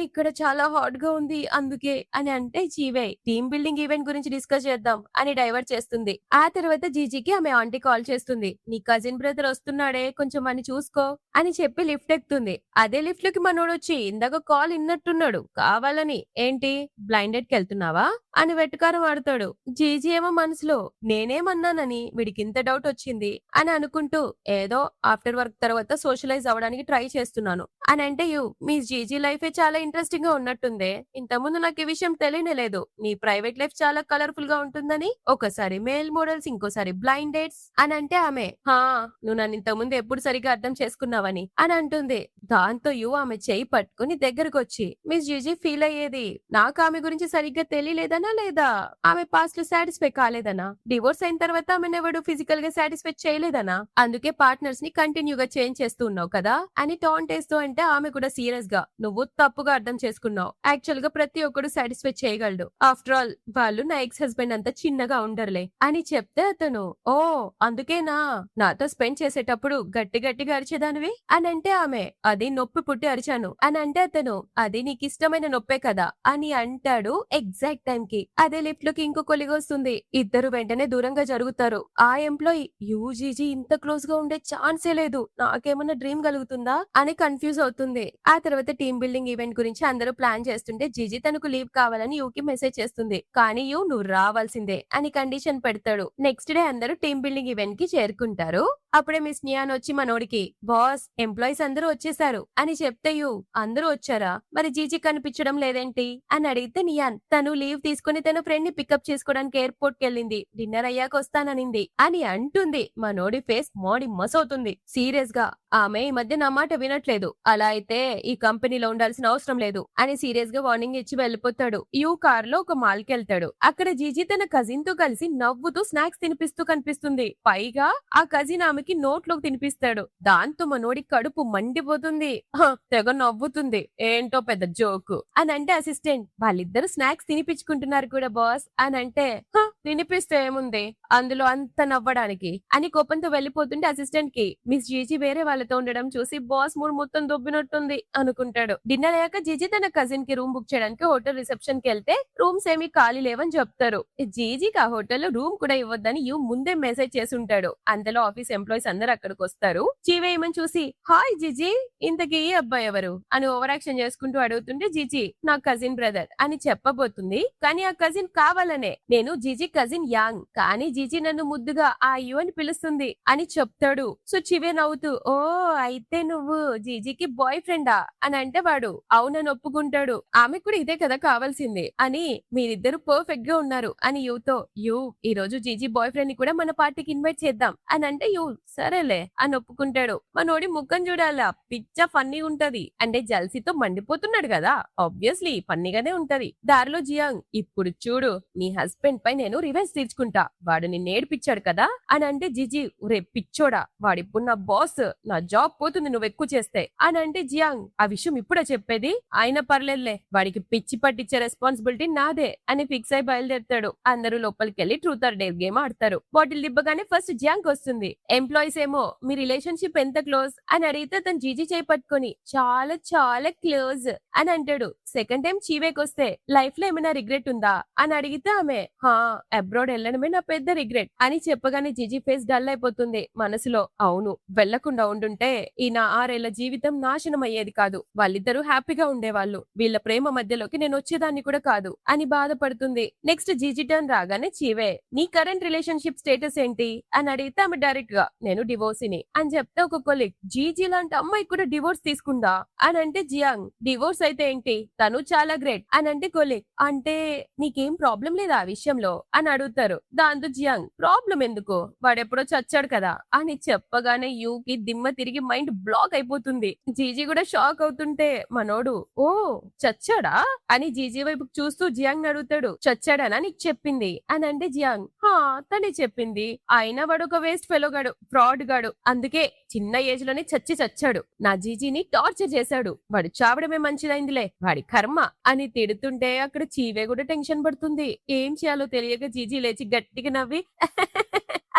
ఇక్కడ చాలా హాట్ గా ఉంది అందుకే అని అంటే జీవే టీమ్ బిల్డింగ్ ఈవెంట్ గురించి డిస్కస్ చేద్దాం అని డైవర్ట్ చేస్తుంది. ఆ తర్వాత జీజీకి ఆమె ఆంటీ కాల్ చేస్తుంది, నీ కజిన్ బ్రదర్ వస్తున్నాడే కొంచెం అని చూసుకో అని చెప్పి లిఫ్ట్ ఎక్కుతుంది. అదే లిఫ్ట్ లోకి మనోడు వచ్చి ఇందాక కాల్ ఇన్నట్టున్నాడు కావాలని, ఏంటి బ్లైండెడ్ కి వెళ్తున్నావా అని వెటకారం ఆడతాడు. జీజీ ఏమో మనసులో నేనేమన్నానని వీడికి ఇంత డౌట్ వచ్చింది అని అనుకుంటూ ఏదో ఆఫ్టర్ వర్క్ తర్వాత సోషలైజ్ అవ్వడానికి ట్రై చేస్తున్నాను అని అంటే మీ జీజీ లైఫ్ చాలా ఇంట్రెస్టింగ్ గా ఉన్నట్టుందే, ఇంతకుముందు నాకు ఈ విషయం తెలియనే లేదు, నీ ప్రైవేట్ లైఫ్ చాలా కలర్ఫుల్ గా ఉంటుందని, ఒకసారి మేల్ మోడల్స్ ఇంకోసారి బ్లైండ్ డేట్స్ అని అంటే ఆమె నువ్వు నన్ను ఇంతకుముందు ఎప్పుడు సరిగా అర్థం చేసుకున్నావని అని అంటుంది. దాంతో ఆమె చేయి పట్టుకుని దగ్గరకు వచ్చి మిస్ జీజీ ఫీల్ అయ్యేది నాకు ఆమె గురించి సరిగ్గా తెలియలేదనా లేదా ఆమె పాస్ట్ లో సాటిస్ఫై కాలేదనా, డివోర్స్ అయిన తర్వాత ఆమెను ఎవడు ఫిజికల్ గా సాటిస్ఫై చేయలేదనా, అందుకే పార్ట్నర్స్ ని కంటిన్యూగా చేంజ్ చేస్తూ ఉన్నావు కదా అని టాంట్ వేస్తూ అంటే ఆమె కూడా సీరియస్ గా నువ్వు తప్పుగా అర్థం చేసుకున్నావు, యాక్చువల్ గా ప్రతి ఒక్కడు సాటిస్ఫై చేయగలడు, ఆఫ్టర్ ఆల్ వాళ్ళు నా ఎక్స్ హస్బెండ్ అంతా చిన్నగా ఉండరులే అని చెప్తే అతను ఓ అందుకేనా నాతో స్పెండ్ చేసేటప్పుడు గట్టి గట్టిగా అరిచేదానివి అని అంటే ఆమె అది నొప్పి పుట్టి అరిచాను అని అంటే అతను అది నీకు ఇష్టమైన నొప్పే కదా అని అంటాడు. ఎగ్జాక్ట్ టైం కి అదే లిఫ్ట్ లోకి ఇంకో కొలిగి వస్తుంది. ఇద్దరు వెంటనే దూరంగా జరుగుతారు. ఆ ఎంప్లాయీ యూజీజీ ఇంత క్లోజ్ గా ఉండే ఛాన్సే లేదు, నాకేమన్నా డ్రీమ్ కలుగుతుందా అని కన్ఫ్యూజ్ అవుతుంది. ఆ తర్వాత టీమ్ బిల్డింగ్ ఈవెంట్ గురించి అందరూ ప్లాన్ చేస్తుంటే జీజీ తనకు లీవ్ కావాలని యూకి మెసేజ్ చేస్తుంది. కానీ నువ్వు రావాల్సిందే అని కండిషన్ పెడతాడు. నెక్స్ట్ డే అందరూ టీమ్ బిల్డింగ్ ఈవెంట్ కి చేరుకుంటారు. అప్పుడే మిస్ నియాన్ వచ్చి మనోడికి బాస్ ఎంప్లాయీస్ అందరూ వచ్చేసారు అని చెప్తే అందరూ వచ్చారా మరి జీజీ కనిపించడం లేదేంటి అని అడిగితే నియాన్ తను లీవ్ తీసుకుని తన ఫ్రెండ్ ని పికప్ చేసుకోవడానికి ఎయిర్పోర్ట్ కి వెళ్ళింది, డిన్నర్ అయ్యాక వస్తాననింది అని అంటుంది. మనోడి ఫేస్ మోడి మసవుతుంది. సీరియస్ గా ఆమె ఈ మధ్య నా మాట వినట్లేదు, అలా అయితే ఈ కంపెనీలో ఉండాల్సిన అవసరం లేదు అని సీరియస్ గా వార్నింగ్ ఇచ్చి వెళ్ళిపోతాడు. కార్ లో ఒక మాల్ కి వెళ్తాడు. అక్కడ జీజీ తన కజిన్ తో కలిసి నవ్వుతూ స్నాక్స్ తినిపిస్తూ కనిపిస్తుంది. పైగా ఆ కజిన్ ఆమెకి నోట్లోకి తినిపిస్తాడు. దాంతో మనోడి కడుపు మండిపోతుంది. తెగ నవ్వుతుంది, ఏంటో పెద్ద జోకు అని అంటే అసిస్టెంట్ వాళ్ళిద్దరు స్నాక్స్ తినిపించుకుంటున్నారు కూడా బాస్ అని అంటే తినిపిస్తే ఏముంది అందులో అంత నవ్వడానికి అని కోపంతో వెళ్ళిపోతుంటే అసిస్టెంట్ కి మిస్ జీజీ వేరే వాళ్ళతో ఉండడం చూసి బాస్ మూడు మొత్తం దొబ్బినట్టుంది అనుకుంటాడు. డిన్నర్ అయ్యాక జీజీ తన కజిన్ కి రూమ్ బుక్ చేయడానికి హోటల్ రిసెప్షన్ కి వెళ్తే రూమ్స్ ఏమీ ఖాళీ లేవని చెప్తారు. జీజీకి ఆ హోటల్లో రూమ్ కూడా ఇవ్వద్దని ముందే మెసేజ్ చేసి ఉంటాడు. అంతలో ఆఫీస్ ఎంప్లాయీస్ అందరు అక్కడికి వస్తారు. చీవేయమని చూసి హాయ్ జీజీ ఇంతకీ ఈ అబ్బాయి ఎవరు అని ఓవర్ యాక్షన్ చేసుకుంటూ అడుగుతుంటే జీజీ నా కజిన్ బ్రదర్ అని చెప్పబోతుంది. కానీ ఆ కజిన్ కావాలనే నేను జీజీ కజిన్ యాంగ్ కానీ జీజీ నన్ను ముద్దుగా ఆ యు అని పిలుస్తుంది అని చెప్తాడు. సో చివే నవ్వుతూ ఓ అయితే నువ్వు జీజీకి బాయ్ ఫ్రెండా అని అంటే వాడు అవునని ఒప్పుకుంటాడు. ఆమె కూడా ఇదే కదా కావాల్సింది అని మీరిద్దరు పర్ఫెక్ట్ గా ఉన్నారు అని యూతో ఈ రోజు జీజీ బాయ్ ఫ్రెండ్ ని కూడా మన పార్టీకి ఇన్వైట్ చేద్దాం అని అంటే సరేలే అని ఒప్పుకుంటాడు. మనోడి ముఖం చూడాలా పిచ్చ ఫన్నీ ఉంటది. అంటే జల్సీతో మండిపోతున్నాడు కదా, ఆబ్వియస్లీ ఫన్నీగానే ఉంటది. దారిలో జియాంగ్ ఇప్పుడు చూడు నీ హస్బెండ్ పై నేను రివెంజ్ తీర్చుకుంటా, వాడు నిన్ను ఏడిపించాడు కదా అని అంటే జిజి రే పిచ్చోడా వాడిప్పుడు నా బాస్, నా జాబ్ పోతుంది నువ్వు ఎక్కువ చేస్తే అని అంటే జియాంగ్ ఆ విషయం ఇప్పుడే చెప్పేది, అయినా పర్లేదులే వాడికి పిచ్చి పట్టించే రెస్పాన్సిబిలిటీ నాదే అని ఫిక్స్ అయి బయలుదేరుతాడు. అందరూ లోపలికి వెళ్లి ట్రూత్ ఆర్ డేర్ గేమ్ ఆడతారు. బాటిల్ దిబ్బగానే ఫస్ట్ జియాంగ్ వస్తుంది. ఎంప్లాయీస్ ఏమో మీ రిలేషన్షిప్ ఎంత క్లోజ్ అని అడిగితే తను జీజీ చేయి పట్టుకొని చాలా చాలా క్లోజ్ అని అంటాడు. సెకండ్ టైం చీవేకి వస్తే లైఫ్ లో ఏమైనా రిగ్రెట్ ఉందా అని అడిగితే ఆమె అబ్రాడ్ వెళ్ళడమే నా పెద్ద రిగ్రెట్ అని చెప్పగానే జీజీ ఫేస్ డల్ అయిపోతుంది. మనసులో అవును వెళ్లకుండా ఉండుంటే ఈ నా 6 ఏళ్ల జీవితం నాశనం అయ్యేది కాదు, వాళ్ళిద్దరూ హ్యాపీగా ఉండేవాళ్ళు, వీళ్ళ ప్రేమ మధ్యలోకి నేను వచ్చేదాన్ని కూడా కాదు అని బాధపడుతుంది. నెక్స్ట్ జీజీ టర్న్ రాగానే చీవే నీ కరెంట్ రిలేషన్షిప్ స్టేటస్ ఏంటి అని అడిగితే ఆమె డైరెక్ట్ గా నేను డివోర్సిని అని చెప్తే ఒక కొలీగ్ జీజీ లాంటి అమ్మాయి కూడా డివోర్స్ తీసుకుందా అని అంటే జియాంగ్ డివోర్స్ అయితే ఏంటి తను చాలా గ్రేట్ అని అంటే కొలీగ్ అంటే నీకేం ప్రాబ్లం లేదా ఆ విషయంలో అని అడుగుతారు. దాంతో జియాంగ్ ప్రాబ్లం ఎందుకు, వాడెప్పుడో చచ్చాడు కదా అని చెప్పగానే యూకి దిమ్మ తిరిగి మైండ్ బ్లాక్ అయిపోతుంది. జీజీ కూడా షాక్ అవుతుంటే మనోడు ఓ చచ్చాడా అని జీజీ వైపు చూస్తూ జియాంగ్ అడుగుతాడు. చచ్చాడనా నీకు చెప్పింది అని అంటే జియాంగ్ హా తనే చెప్పింది, అయినా వాడు ఒక వేస్ట్ ఫెలో గాడు, ఫ్రాడ్ గాడు, అందుకే చిన్న ఏజ్ లోనే చచ్చాడు. నా జీజీని టార్చర్ చేశాడు, వాడు చావడమే మంచిదైందిలే, వాడి కర్మ అని తిడుతుంటే అక్కడ చీవే కూడా టెన్షన్ పడుతుంది. ఏం చేయాలో తెలియక జీజీ లేచి గట్టిగా నవ్వి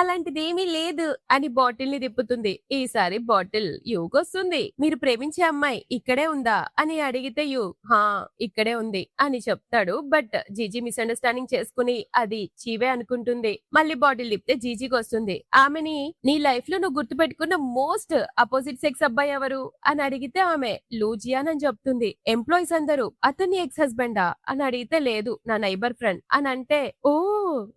అలాంటిదేమీ లేదు అని బాటిల్ ని తిప్పుతుంది. ఈసారి బాటిల్ యూకొస్తుంది. మీరు ప్రేమించే అమ్మాయి ఇక్కడే ఉందా అని అడిగితే యూ హా ఇక్కడే ఉంది అని చెప్తాడు. బట్ జీజీ మిస్అండర్స్టాండింగ్ చేసుకుని అది చీవే అనుకుంటుంది. మళ్ళీ బాటిల్ తిప్పితే జీజీకి వస్తుంది. ఆమెని నీ లైఫ్ లో నువ్వు గుర్తు పెట్టుకున్న మోస్ట్ అపోజిట్ సెక్స్ అబ్బాయి ఎవరు అని అడిగితే ఆమె లూజియాన్ అని చెప్తుంది. ఎంప్లాయీస్ అందరూ అతని ఎక్స్ హస్బెండా అని అడిగితే లేదు నా నైబర్ ఫ్రెండ్ అని అంటే ఓ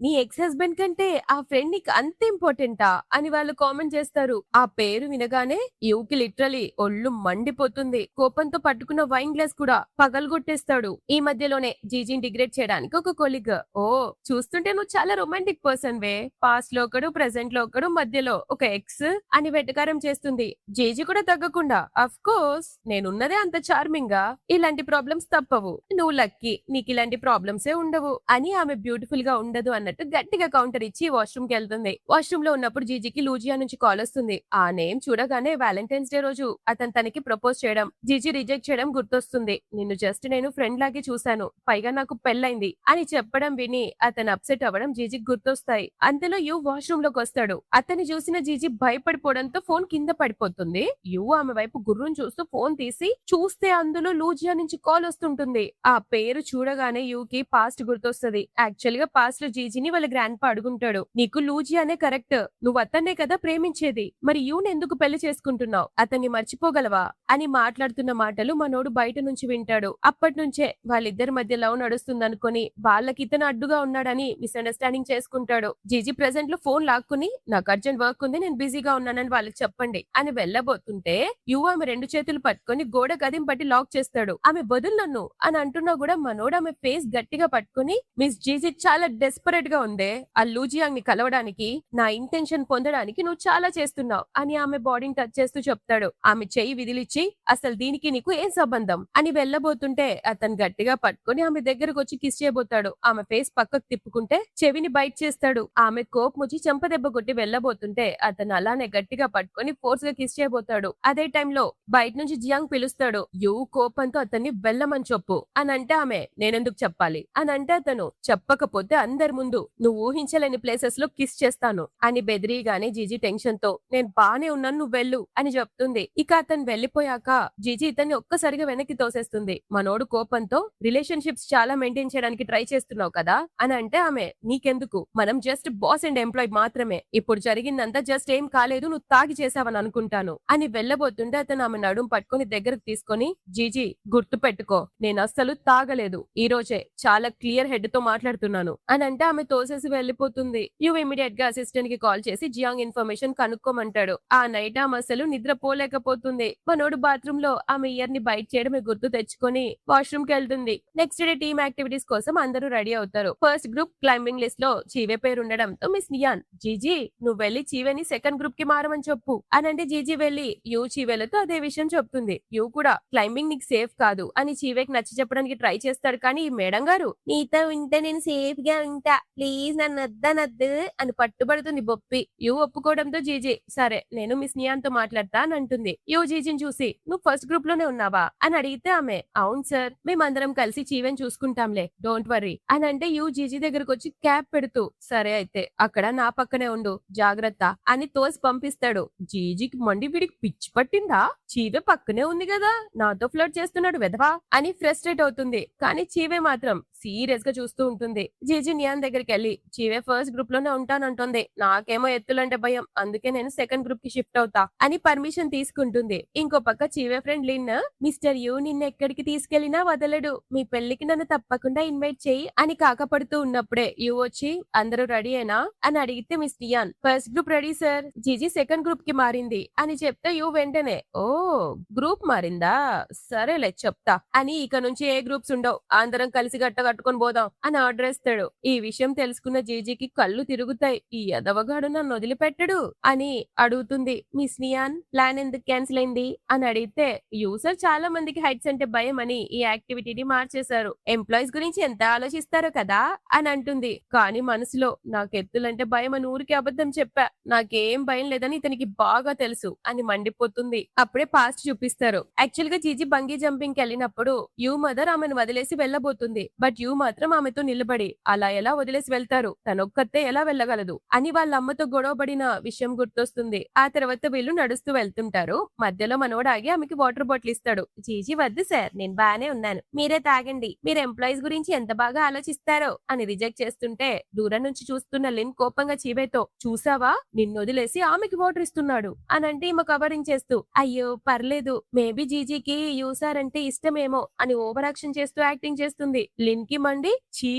నీ ఎక్స్ హస్బెండ్ కంటే ఆ ఫ్రెండ్ నీకు అంత ఇంపార్టెంటా అని వాళ్ళు కామెంట్ చేస్తారు. ఆ పేరు వినగానే యూకి లిటరలీ ఒళ్ళు మండిపోతుంది. కోపంతో పట్టుకున్న వైన్ గ్లాస్ కూడా పగలగొట్టేస్తాడు. ఈ మధ్యలోనే జీజీని డిగ్రేడ్ చేయడానికి ఒక కొలిగ్ ఓ చూస్తుంటే నువ్వు చాలా రొమాంటిక్ పర్సన్ వే, పాస్ట్ లో ఒకడు ప్రెసెంట్ లో ఒకడు మధ్యలో ఒక ఎక్స్ అని వెటకారం చేస్తుంది. జీజీ కూడా తగ్గకుండా అఫ్ కోర్స్ నేనున్నదే అంత చార్మింగ్ గా, ఇలాంటి ప్రాబ్లమ్స్ తప్పవు, నువ్వు లక్కీ, నీకు ఇలాంటి ప్రాబ్లమ్స్ ఏ ఉండవు అని ఆమె బ్యూటిఫుల్ గా ఉండదు అన్నట్టు గట్టిగా కౌంటర్ ఇచ్చి వాష్రూమ్ కి వెళ్తుంది. వాష్రూమ్ లో ఉన్నప్పుడు జీజీకి లూజియా నుంచి కాల్ వస్తుంది. ఆ నేమ్ చూడగానే వ్యాలంటైన్స్ డే రోజు అతను తనకి ప్రపోజ్ చేయడం, జీజీ రిజెక్ట్ చేయడం గుర్తొస్తుంది. నిన్ను జస్ట్ నేను ఫ్రెండ్ లాగే చూశాను, పైగా నాకు పెళ్ళైంది అని చెప్పడం విని అతను అప్సెట్ అవ్వడం జీజీకి గుర్తొస్తాయి. అంతలో యూ వాష్రూమ్ లోకి వస్తాడు. అతన్ని చూసిన జీజీ భయపడిపోవడంతో ఫోన్ కింద పడిపోతుంది. యూ ఆమె వైపు గుర్రం చూస్తూ ఫోన్ తీసి చూస్తే అందులో లూజియా నుంచి కాల్ వస్తుంటుంది. ఆ పేరు చూడగానే యూకి పాస్ట్ గుర్తొస్తుంది. యాక్చువల్ గా పాస్ట్ లో జీజీని వాళ్ళ గ్రాండ్ పా అడుగుంటాడు, నీకు లూజియానే కరెక్ట్, నువ్వు అతన్నే కదా ప్రేమించేది, మరి యూని ఎందుకు పెళ్లి చేసుకుంటున్నావు, అతన్ని మర్చిపోగలవా అని మాట్లాడుతున్న మాటలు మనోడు బయట నుంచి వింటాడు. అప్పటి నుంచే వాళ్ళిద్దరి మధ్య లవ్ నడుస్తుందనుకొని వాళ్ళకి ఇతను అడ్డుగా ఉన్నాడని మిస్అండర్స్టాండింగ్ చేసుకుంటాడు. జీజీ ప్రెసెంట్ లో ఫోన్ లాక్కుని నాకు అర్జెంట్ వర్క్ ఉంది, నేను బిజీగా ఉన్నానని వాళ్ళకి చెప్పండి అని వెళ్ళబోతుంటే యూ ఆమె రెండు చేతులు పట్టుకొని గోడ గదిం పట్టి లాక్ చేస్తాడు. ఆమె బదులు నన్ను అని అంటున్నా కూడా మనోడు ఆమె ఫేస్ గట్టిగా పట్టుకుని మిస్ జీజీ చాలా డెస్పరేట్ గా ఉందే, ఆ లూజియాంగ్ ని కలవడానికి, నా ఇంటెన్షన్ పొందడానికి నువ్వు చాలా చేస్తున్నావు అని ఆమె బాడీని టచ్ చేస్తూ చెప్తాడు. ఆమె చెయ్యి విదిలిచ్చి అసలు దీనికి నీకు ఏం సంబంధం అని వెళ్ళబోతుంటే అతను గట్టిగా పట్టుకుని ఆమె దగ్గరకు వచ్చి కిస్ చేయబోతాడు. ఆమె ఫేస్ పక్కకు తిప్పుకుంటే చెవిని బైట్ చేస్తాడు. ఆమె కోపం వచ్చి చెంపదెబ్బ కొట్టి వెళ్ళబోతుంటే అతను అలానే గట్టిగా పట్టుకుని ఫోర్స్ గా కిస్ చేయబోతాడు. అదే టైంలో బయట నుంచి జియాంగ్ పిలుస్తాడు. యూ కోపంతో అతన్ని వెళ్ళమని చెప్పు అని అంటే ఆమె నేనెందుకు చెప్పాలి అని అంటే అతను చెప్పకపోతే అందరి ముందు నువ్వు ఊహించలేని ప్లేసెస్ లో కిస్ చేస్తాను అని బెదిరిగానే జీజీ టెన్షన్ తో నేను బానే ఉన్నాను నువ్వు వెళ్ళు అని చెప్తుంది. ఇక అతను వెళ్లిపోయాక జీజీ ఇతన్ని ఒక్కసారిగా వెనక్కి తోసేస్తుంది. మనోడు కోపంతో రిలేషన్షిప్స్ చాలా మెయింటైన్ చేయడానికి ట్రై చేస్తున్నావు కదా అని అంటే ఆమె నీకెందుకు, మనం జస్ట్ బాస్ అండ్ ఎంప్లాయ్ మాత్రమే, ఇప్పుడు జరిగిందంతా జస్ట్ ఏం కాలేదు, నువ్వు తాగి చేసావని అనుకుంటాను అని వెళ్ళబోతుంటే అతను ఆమె నడుం పట్టుకుని దగ్గరకు తీసుకొని జీజీ గుర్తు పెట్టుకో, నేను అస్సలు తాగలేదు, ఈ రోజే చాలా క్లియర్ హెడ్ తో మాట్లాడుతున్నాను అని అంటే ఆమె తోసేసి వెళ్లిపోతుంది. యు ఇమీడియట్ గా అసిస్టెంట్ కి కాల్ చేసి జియాంగ్ ఇన్ఫర్మేషన్ కనుక్కోమంటాడు. ఆ నైట్ ఆమె అసలు నిద్రపోలేకపోతుంది. మనోడు బాత్రూమ్ లో ఆమె ఇయర్ ని బైట్ చేయడమే గుర్తు తెచ్చుకొని వాష్రూమ్ కి వెళ్తుంది. నెక్స్ట్ డే టీమ్ యాక్టివిటీస్ కోసం అందరూ రెడీ అవుతారు. ఫస్ట్ గ్రూప్ క్లైంబింగ్ లిస్ట్ లో చీవే పేరు ఉండడంతో మిస్ నియాన్ జీజీ నువ్వు వెళ్లి చీవేని సెకండ్ గ్రూప్ కి మారమని చెప్పు అని అంటే జీజీ వెళ్లి యూ చీవేలతో అదే విషయం చెప్తుంది. యూ కూడా క్లైంబింగ్ నీకు సేఫ్ కాదు అని చీవేకి నచ్చి చెప్పడానికి ట్రై చేస్తాడు. కానీ ఈ మేడం గారు నీతో ఉంటే నేను సేఫ్ గా ఉంటా, ప్లీజ్ నన్ను వద్దనద్దు అని పట్టుబడుతుంది బొప్పి. యూ ఒప్పుకోవడంతో జీజీ సరే నేను మిస్ నియాన్ తో మాట్లాడతా అని అంటుంది. యూ జీజీని చూసి నువ్వు ఫస్ట్ గ్రూప్ లోనే ఉన్నావా అని అడిగితే ఆమె అవును సార్, మేమందరం కలిసి చీవెన్ చూసుకుంటాంలే, డోంట్ వర్రీ అని అంటే యూ జీజీ దగ్గరకు వచ్చి క్యాప్ పెడుతూ సరే అయితే అక్కడ నా పక్కనే ఉండు జాగ్రత్త అని తోసి పంపిస్తాడు. జీజీకి మండి వీడికి పిచ్చి పట్టిందా, చీవే పక్కనే ఉంది కదా నాతో ఫ్లర్ట్ చేస్తున్నాడు వెధవా అని ఫ్రస్ట్రేట్ అవుతుంది. కానీ చీవే మాత్రం సీరియస్ గా చూస్తూ ఉంటుంది. జీజీ నియాన్ దగ్గరికి వెళ్ళి చీవే ఫస్ట్ గ్రూప్ లోనే ఉంటానంటుంది, నాకేమో ఎత్తులంటే భయం, అందుకే నేను సెకండ్ గ్రూప్ కి షిఫ్ట్ అవుతా అని పర్మిషన్ తీసుకుంటుంది. ఇంకో పక్క చీవే ఫ్రెండ్ లిన్ మిస్టర్ యూ నిన్న ఎక్కడికి తీసుకెళ్లినా వదలడు, మీ పెళ్లికి నన్ను తప్పకుండా ఇన్వైట్ చేయి అని కాకపడుతూ ఉన్నప్పుడే యూ వచ్చి అందరూ రెడీయేనా అని అడిగితే miss neon first group ready sir, GG second group కి మారింది అని చెప్తే యూ వెంటనే ఓ గ్రూప్ మారిందా, సరేలే చెప్తా అని ఇక నుంచి ఏ గ్రూప్స్ ఉండవు, అందరం కలిసి గట్టగా కట్టుకొని పోదాం అని ఆర్డర్ ఇస్తాడు. ఈ విషయం తెలుసుకున్న జీజీకి కళ్ళు తిరుగుతాయి. ఈ ఎదవగాడు నన్ను వదిలిపెట్టడు అని అడుగుతుంది. మిస్ నియాన్ ప్లాన్ ఎందుకు క్యాన్సిల్ అయింది అని అడిగితే యూజర్ చాలా మందికి హైట్స్ అంటే భయం అని ఈ యాక్టివిటీని మార్చేశారు. ఎంప్లాయీస్ గురించి ఎంత ఆలోచిస్తారో కదా అని అంటుంది. కానీ మనసులో నాకు ఎత్తులంటే భయం అని ఊరికి అబద్ధం చెప్పా, నాకేం భయం లేదని ఇతనికి బాగా తెలుసు అని మండిపోతుంది. అప్పుడే పాస్ట్ చూపిస్తారు. యాక్చువల్ గా జీజీ బంగీ జంపింగ్ కి వెళ్ళినప్పుడు యూ మదర్ ఆమెను వదిలేసి వెళ్ళబోతుంది. బట్ యూ మాత్రం ఆమెతో నిలబడి అలా ఎలా వదిలేసి వెళ్తారు, తనొక్కతే ఎలా వెళ్ళగలదు అని వాళ్ళ అమ్మతో గొడవబడిన విషయం గుర్తొస్తుంది. ఆ తర్వాత వీళ్ళు నడుస్తూ వెళ్తుంటారు. మధ్యలో మనోడు ఆగి ఆమెకి వాటర్ బాటిల్ ఇస్తాడు. జీజీ వద్దు సార్, నేను బానే ఉన్నాను, మీరే తాగండి, మీరు ఎంప్లాయీస్ గురించి ఎంత బాగా ఆలోచిస్తారో అని రిజెక్ట్ చేస్తుంటే దూరం నుంచి చూస్తున్న లిన్ కోపంగా చీవేతో చూసావా నిన్ను వదిలేసి ఆమెకి వాటర్ ఇస్తున్నాడు అని అంటే ఈమె కవరింగ్ చేస్తూ అయ్యో పర్లేదు, మేబీ జీజీకి యూసార్ అంటే ఇష్టమేమో అని ఓవర్ యాక్షన్ చేస్తూ యాక్టింగ్ చేస్తుంది. లిన్ కి మండి చీ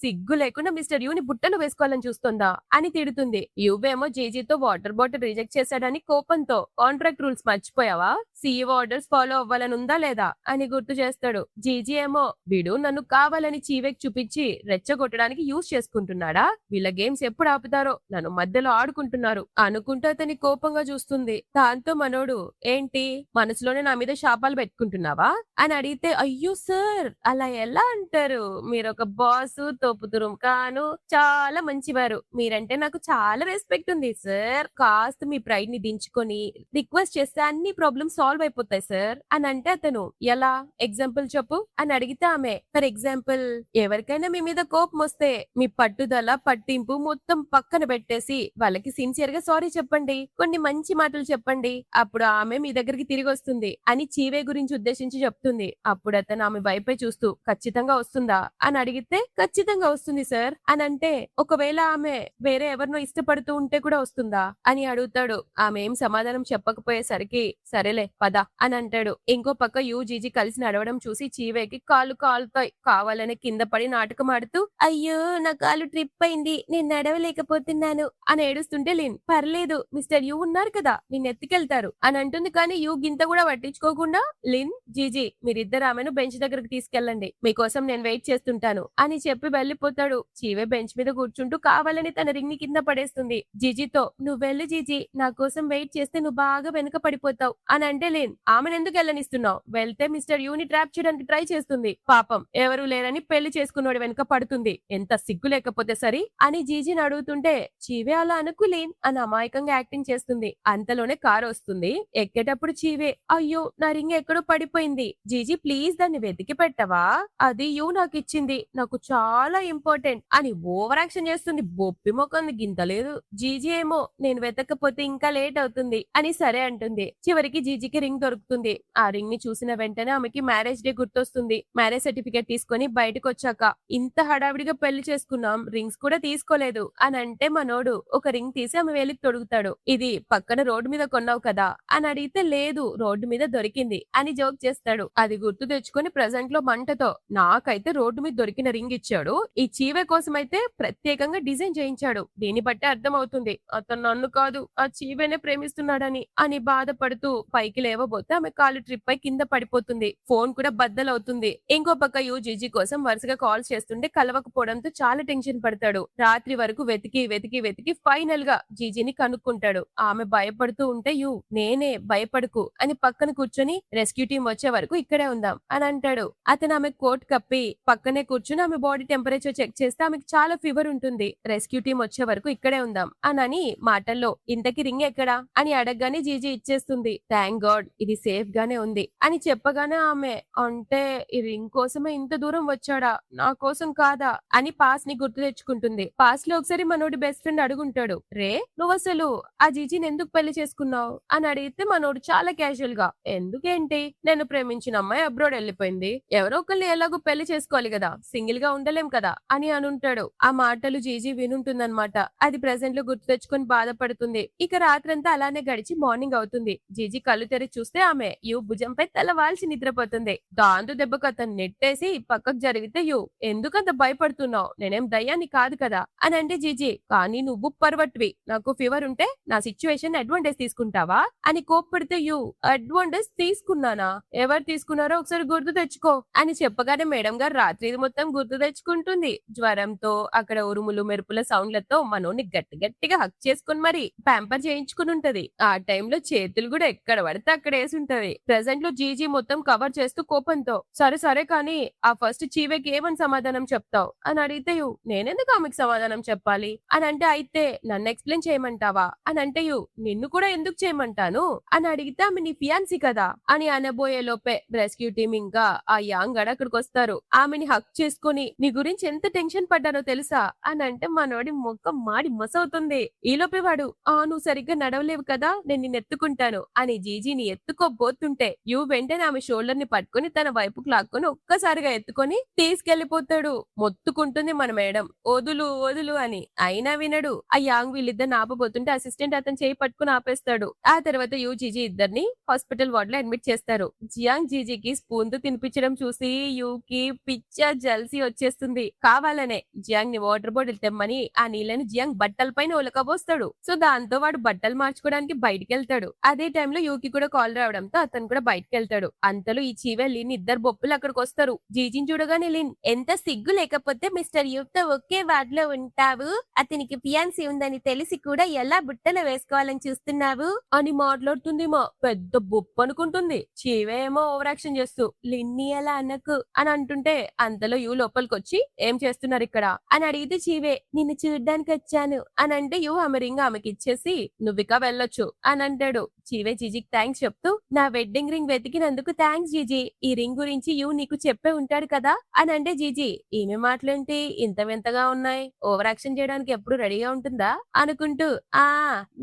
సిగ్గు లేకుండా మిస్టర్ యూని బుట్టలు వేసుకోవాలని చూస్తుందా అని తిడుతుంది. యువేమో జీజీతో వాటర్ బాటిల్ రిజెక్ట్ చేశాడని కోపంతో కాంట్రాక్ట్ రూల్స్ మర్చిపోయావా, సీఈఓ ఆర్డర్స్ ఫాలో అవ్వాలని ఉందా లేదా అని గుర్తు చేస్తాడు. జీజీ ఏమో వీడు నన్ను కావాలని చీవేక్ చూపించి రెచ్చగొట్టడానికి యూజ్ చేసుకుంటున్నాడా, వీళ్ళ గేమ్స్ ఎప్పుడు ఆపుతారో, నన్ను మధ్యలో ఆడుకుంటున్నారు అనుకుంటూ అతని కోపంగా చూస్తుంది. దాంతో మనోడు ఏంటి మనసులోనే నా మీద శాపాలు పెట్టుకుంటున్నావా అని అడిగితే అయ్యో సార్ అలా ఎలా అంటారు, మీరొక బాసు తోపుతురు కాను చాలా మంచివారు, మీరంటే నాకు చాలా రెస్పెక్ట్ ఉంది సార్, కాస్త మీ ప్రైడ్ ని దించుకొని రిక్వెస్ట్ చేస్తే అన్ని ప్రాబ్లమ్స్ సాల్వ్ అయిపోతాయి సార్ అని అంటే అతను ఎలా ఎగ్జాంపుల్ చెప్పు అని అడిగితే ఆమె ఫర్ ఎగ్జాంపుల్ ఎవరికైనా మీ మీద కోపం వస్తే మీ పట్టుదల పట్టింపు మొత్తం పక్కన పెట్టేసి వాళ్ళకి సిన్సియర్ గా సారీ చెప్పండి, కొన్ని మంచి మాటలు చెప్పండి, అప్పుడు ఆమె మీ దగ్గరికి తిరిగి వస్తుంది అని చీవే గురించి ఉద్దేశించి చెప్తుంది. అప్పుడు అతను ఆమె వైపే చూస్తూ ఖచ్చితంగా వస్తుందా అని అడిగితే ఖచ్చితంగా వస్తుంది సార్ అని అంటే ఒకవేళ ఆమె వేరే ఎవరినో ఇష్టపడుతూ ఉంటే కూడా వస్తుందా అని అడుగుతాడు. ఆమె ఏం సమాధానం చెప్పకపోయేసరికి సరేలే పద అని అంటాడు. ఇంకో పక్క యూ జీజీ కలిసి నడవడం చూసి చీవేకి కాళ్ళు కాలుతాయి. కావాలని కింద పడి నాటకం ఆడుతూ అయ్యో నా కాలు ట్రిప్ అయింది, నేను నడవలేకపోతున్నాను అని ఏడుస్తుంటే లిన్ పర్లేదు మిస్టర్ యూ ఉన్నారు కదా నిన్ను ఎత్తుకెళ్తారు అని అంటుంది. కానీ యూ గింత కూడా పట్టించుకోకుండా లిన్ జీజీ మీరిద్దరు ఆమెను బెంచ్ దగ్గరకు తీసుకెళ్ళండి, మీకోసం నేను వెయిట్ చేస్తుంటాను అని చెప్పి వెళ్ళిపోతాడు. చీవే బెంచ్ మీద కూర్చుంటూ కావాలని తన రింగ్ ని కింద పడేస్తుంది. జీజీతో నువ్వు వెళ్ళు జీజీ, నా కోసం వెయిట్ చేస్తే నువ్వు బాగా వెనుక పడిపోతావు అని అంటే లేన్ ఆమెను ఎందుకు వెళ్ళనిస్తున్నావు, వెళ్తే మిస్టర్ యూని ట్రాప్ చేయడానికి ట్రై చేస్తుంది, పాపం ఎవరు లేరని పెళ్లి చేసుకున్నోడు వెనుక పడుతుంది, ఎంత సిగ్గు లేకపోతే సరి అని జీజీని అడుగుతుంటే చీవే అలా అనుకులేన్ అని అమాయకంగా యాక్టింగ్ చేస్తుంది. అంతలోనే కారు వస్తుంది. ఎక్కేటప్పుడు చీవే అయ్యో నా రింగ్ ఎక్కడో పడిపోయింది, జీజీ ప్లీజ్ దాన్ని వెతికి పెట్టవా, అది యూ నాకు ఇచ్చింది, నాకు చాలా ఇంపార్టెంట్ అని ఓవర్ యాక్షన్ చేస్తుంది. బొప్పి మొక్కంది గింతలేదు. జీజీ ఏమో నేను వెతకపోతే ఇంకా లేట్ అవుతుంది అని సరే అంటుంది. చివరికి జీజీకి రింగ్ దొరుకుతుంది. ఆ రింగ్ ని చూసిన వెంటనే ఆమెకి మ్యారేజ్ డే గుర్తొస్తుంది. మ్యారేజ్ సర్టిఫికేట్ తీసుకొని బయటకు వచ్చాక ఇంత హడావిడిగా పెళ్లి చేసుకున్నాం, రింగ్స్ కూడా తీసుకోలేదు అని అంటే మనోడు ఒక రింగ్ తీసి ఆమె వేలికి తొడుగుతాడు. ఇది పక్కన రోడ్డు మీద కొన్నావు కదా అని అడిగితే లేదు రోడ్డు మీద దొరికింది అని జోక్ చేస్తాడు. అది గుర్తు తెచ్చుకొని ప్రెసెంట్ లో మంటతో నాకైతే రోడ్డు మీద దొరికిన రింగ్ ఇచ్చాడు, ఈ చీవే కోసం అయితే ప్రత్యేకంగా డిజైన్ చేయించాడు, దీన్ని బట్టి అర్థం అవుతుంది అతను నన్ను కాదు ఆ చీవేనే ప్రేమిస్తున్నాడని అని బాధపడుతూ పైకి లేవబోతే ఆమె కాలు ట్రిప్ అయి కింద పడిపోతుంది. ఫోన్ కూడా బద్దలవుతుంది. ఇంకో పక్క యూ జీజీ కోసం వరుసగా కాల్స్ చేస్తుంటే కలవకపోవడంతో చాలా టెన్షన్ పడతాడు. రాత్రి వరకు వెతికి వెతికి వెతికి ఫైనల్ గా జీజీని కనుక్కుంటాడు. ఆమె భయపడుతూ ఉంటే యూ నేనే భయపడుకు అని పక్కన కూర్చొని రెస్క్యూ టీం వచ్చే వరకు ఇక్కడే ఉందాం అని అంటాడు. అతను ఆమె కోట్ కప్పి పక్కనే కూర్చొని ఆమె బాడీ టెంపరేచర్ చెక్ చేస్తే ఆమెకు చాలా ఫీవర్ ఉంటుంది. రెస్క్యూ టీం వచ్చే వరకు ఇక్కడే ఉందాం అని మాటల్లో ఇంతకి రింగ్ ఎక్కడా అని అడగగానే జీజీ ఇచ్చేస్తుంది. థ్యాంక్ గాడ్ ఇది సేఫ్ గానే ఉంది అని చెప్పగానే ఆమె అంటే ఈ రింగ్ కోసమే ఇంత దూరం వచ్చాడా, నా కోసం కాదా అని పాస్ ని గుర్తు తెచ్చుకుంటుంది. పాస్ లో ఒకసారి మనోడి బెస్ట్ ఫ్రెండ్ అడుగుంటాడు, రే నువ్వు అసలు ఆ జీజీని ఎందుకు పెళ్లి చేసుకున్నావు అని అడిగితే మనోడు చాలా క్యాజువల్ గా ఎందుకేంటి నేను ప్రేమించిన అమ్మాయి అబ్రాడ్ వెళ్ళిపోయింది, ఎవరో ఒకరిని ఎలాగో పెళ్లి చేసుకోవాలి కదా, సింగిల్ గా ఉండలేం కదా కదా అని అనుంటాడు. ఆ మాటలు జీజీ వినుంటుందన్నమాట. అది ప్రెసెంట్ లో గుర్తు తెచ్చుకొని బాధపడుతుంది. ఇక రాత్రంతా అలానే గడిచి మార్నింగ్ అవుతుంది. జీజీ కళ్ళు తెరిచి చూస్తే ఆమె యు భుజంపై తల వాల్చి నిద్రపోతుంది. దాంతో దెబ్బకు అతను నెట్టేసి పక్కకు జరిగితే యు ఎందుకంత భయపడుతున్నావు, నేనేం దయ్యాన్ని కాదు కదా అని అంటే జీజీ కానీ నువ్వు పర్వట్వి, నాకు ఫీవర్ ఉంటే నా సిచ్యువేషన్ అడ్వాంటేజ్ తీసుకుంటావా అని కోప్పడితే యు అడ్వాంటేజ్ తీసుకున్నానా, ఎవరు తీసుకున్నారో ఒకసారి గుర్తు తెచ్చుకో అని చెప్పగానే మేడం గారు రాత్రి మొత్తం గుర్తు తెచ్చుకుంటుంది. జ్వరంతో అక్కడ ఉరుములు మెరుపుల సౌండ్లతో మనోని గట్టి గట్టిగా హక్ చేసుకుని మరి ప్యాంపర్ చేయించుకుని ఉంటది. ఆ టైంలో చేతులు కూడా ఎక్కడ పడితే అక్కడ వేసి ఉంటది. ప్రెసెంట్ లో జీజీ మొత్తం కవర్ చేస్తూ కోపంతో సరే సరే కానీ ఆ ఫస్ట్ చీవేకి ఏమని సమాధానం చెప్తావు అని అడిగితే యు నేనెందుకు ఆమెకు సమాధానం చెప్పాలి అని అంటే అయితే నన్ను ఎక్స్ప్లెయిన్ చేయమంటావా అని అంటే యు నిన్ను కూడా ఎందుకు చేయమంటాను అని అడిగితే ఆమె నీ ఫియాన్సీ కదా అని అనబోయే లోపే రెస్క్యూ టీమ్ ఇంకా ఆ యాంగ్ గడ అక్కడికి వస్తారు. ఆమెని హక్ చేసుకుని నీ గురించి ఎంత టెన్షన్ పడ్డానో తెలుసా అని అంటే మనోడి ముఖం మాడి మసవుతుంది. ఈ లోపే వాడు నువ్వు సరిగ్గా నడవలేవు కదా నేను నిన్ను ఎత్తుకుంటాను అని జీజీని ఎత్తుకోబోతుంటే యు వెంటనే ఆమె షోల్డర్ ని పట్టుకుని తన వైపుకు లాక్కొని ఒక్కసారిగా ఎత్తుకొని తీసుకెళ్లిపోతాడు. మొత్తుకుంటుంది మన మేడం వదులు వదులు అని, అయినా వినడు. ఆ యాంగ్ వీళ్ళిద్దరిని ఆపబోతుంటే అసిస్టెంట్ అతను చేయి పట్టుకుని ఆపేస్తాడు. ఆ తర్వాత యు జీజీ ఇద్దరిని హాస్పిటల్ వార్డ్ లో అడ్మిట్ చేస్తారు. జియాంగ్ జీజీకి స్పూన్ తో తినిపించడం చూసి యూకి పిచ్చ జల్సీ వచ్చేస్తుంది. కావాలనే జియాంగ్ ని వాటర్ బాటిల్ తెమ్మని ఆ నీళ్ళని జియాంగ్ బట్టల పైన ఉలకబోస్తాడు. సో దాంతో వాడు బట్టలు మార్చుకోవడానికి బయటికి వెళ్తాడు. అదే టైంలో యూకి కూడా కాల్ రావడంతో అతను కూడా బయటికి వెళ్తాడు. అంతలో ఈ చీవే లిన్ ఇద్దరు బొప్పులు అక్కడికి వస్తారు. జీజీని చూడగానే లిన్ ఎంత సిగ్గు లేకపోతే మిస్టర్ యూతో ఒకే వార్డ్ లో ఉంటావు, అతనికి ఫియాన్సీ ఉందని తెలిసి కూడా ఎలా బుట్టలో వేసుకోవాలని చూస్తున్నావు అని మాట్లాడుతుంది. మా పెద్ద బొప్పు అనుకుంటుంది. చీవేమో ఓవర్ యాక్షన్ చేస్తూ లిన్ని ఎలా అనకు అని అంటుంటే అంతలో యు లోపలికి వచ్చి ఏం చేస్తున్నారు ఇక్కడ అని అడిగితే చీవే నిన్ను చూడ్డానికి వచ్చాను అని అంటే యు ఆమె రింగ్ ఆమెకి ఇచ్చేసి నువ్విక వెళ్ళొచ్చు అని అంటాడు. చీవే జీజీకి థ్యాంక్స్ చెప్తూ నా వెడ్డింగ్ రింగ్ వెతికినందుకు థ్యాంక్స్ జీజీ, ఈ రింగ్ గురించి యు నీకు చెప్పే ఉంటాడు కదా అని అంటే జీజీ ఈమె మాటలేంటి ఇంత వింతగా ఉన్నాయి, ఓవర్ యాక్షన్ చేయడానికి ఎప్పుడు రెడీగా ఉంటుందా అనుకుంటూ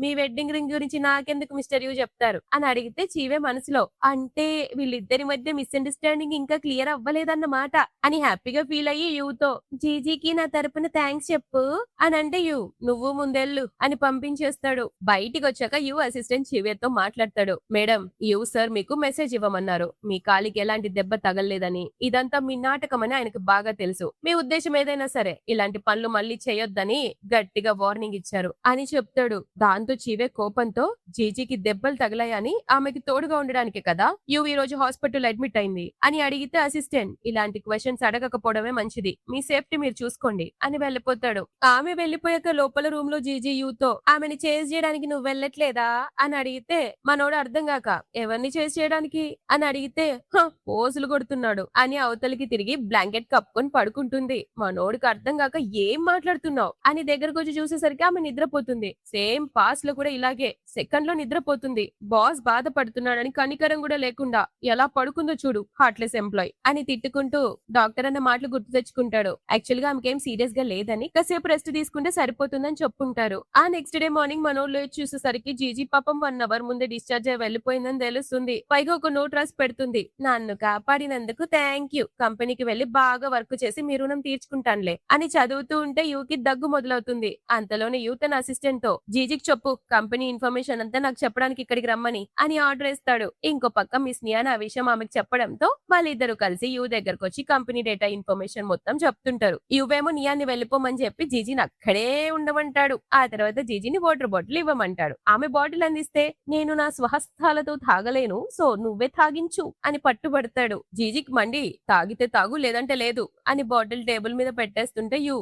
మీ వెడ్డింగ్ రింగ్ గురించి నాకెందుకు మిస్టర్ యు చెప్తారు అని అడిగితే చీవే మనసులో అంటే వీళ్ళిద్దరి మధ్య మిస్అండర్స్టాండింగ్ ఇంకా క్లియర్ అవ్వలేదన్నమాట అని హ్యాపీగా ఫీల్ అయ్యి యూతో జీజీకి నా తరపున థ్యాంక్స్ చెప్పు అని అంటే యు నువ్వు ముందెళ్ళు అని పంపించేస్తాడు. బయటికి వచ్చాక యు అసిస్టెంట్ చీవేతో మాట్లాడతాడు. మేడం యు సార్ మీకు మెసేజ్ ఇవ్వమన్నారు, మీ కాలికి ఎలాంటి దెబ్బ తగలలేదని, ఇదంతా మీ నాటకమని ఆయనకు బాగా తెలుసు, మీ ఉద్దేశం ఏదైనా సరే ఇలాంటి పనులు మళ్ళీ చేయొద్దని గట్టిగా వార్నింగ్ ఇచ్చారు అని చెప్తాడు. దాంతో చీవే కోపంతో జీజీకి దెబ్బలు తగలాయని ఆమెకి తోడుగా ఉండడానికి కదా యు ఈ రోజు హాస్పిటల్ అడ్మిట్ అయింది అని అడిగితే అసిస్టెంట్ ఇలాంటి క్వశ్చన్స్ అడగకపోవడమే మంచిది, మీ సేఫ్టీ మీరు చూసుకోండి అని వెళ్ళిపోతాడు. ఆమె వెళ్ళిపోయాక లోపల రూమ్ లో జీజీ యూతో ఆమెని చేజ్ చేయడానికి నువ్వు వెళ్ళట్లేదా అని అడిగితే మనోడు అర్థం కాక ఎవరిని చేజ్ చేయడానికి అని అడిగితే పోజులు కొడుతున్నాడు అని అవతలికి తిరిగి బ్లాంకెట్ కప్పుకొని పడుకుంటుంది. మనోడికి అర్థం కాక ఏం మాట్లాడుతున్నావు అని దగ్గరకు వచ్చి చూసేసరికి ఆమె నిద్రపోతుంది. సేమ్ పాస్ లో కూడా ఇలాగే సెకండ్ లో నిద్రపోతుంది. బాస్ బాధపడుతున్నాడని కనికరం కూడా లేకుండా ఎలా పడుకుందో చూడు హార్ట్లెస్ ఎంప్లాయ్ అని తిట్టుకుంటూ డాక్టర్ అన్న మాటలు గుర్తు తెచ్చుకుంటాడు. యాక్చువల్ గా ఆమెకేం సీరియస్ గా లేదని కాసేపు రెస్ట్ తీసుకుంటే సరిపోతుందని చెప్పుకుంటారు. ఆ నెక్స్ట్ డే మార్నింగ్ మనోళ్ళు చూసేసరికి జీజీ పాపం 1 అవర్ ముందే డిశ్చార్జ్ అయి వెళ్ళిపోయిందని తెలుస్తుంది. పైగా ఒక నోట్ రాసి పెడుతుంది, నన్ను కాపాడినందుకు థ్యాంక్ యూ, కంపెనీకి వెళ్లి బాగా వర్క్ చేసి మీ రుణం తీర్చుకుంటానులే అని చదువుతూ ఉంటే యూకి దగ్గు మొదలవుతుంది. అంతలోనే యూ తన అసిస్టెంట్ తో జీజీకి చెప్పు కంపెనీ ఇన్ఫర్మేషన్ అంతా నాకు చెప్పడానికి ఇక్కడికి రమ్మని అని ఆర్డర్ ఇస్తాడు. ఇంకో పక్క మిస్ నియాన్ ఆ విషయం ఆమెకు చెప్పడంతో వాళ్ళిద్దరు కలిసి యూ దగ్గరకు వచ్చి కంపెనీ డేటా ఇన్ఫర్మేషన్ మొత్తం చెప్తుంటారు. యువేమో నియాన్ని వెళ్ళిపోమని చెప్పి జీజీని అక్కడే ఉండమంటాడు. ఆ తర్వాత జీజీని వాటర్ బాటిల్ ఇవ్వమంటాడు. ఆమె బాటిల్ అందిస్తే నేను నా స్వహస్తాలతో తాగలేను, సో నువ్వే తాగించు అని పట్టుబడతాడు. జీజీకి మండి తాగితే తాగు లేదంటే లేదు అని బాటిల్ టేబుల్ మీద పెట్టేస్తుంటే యూ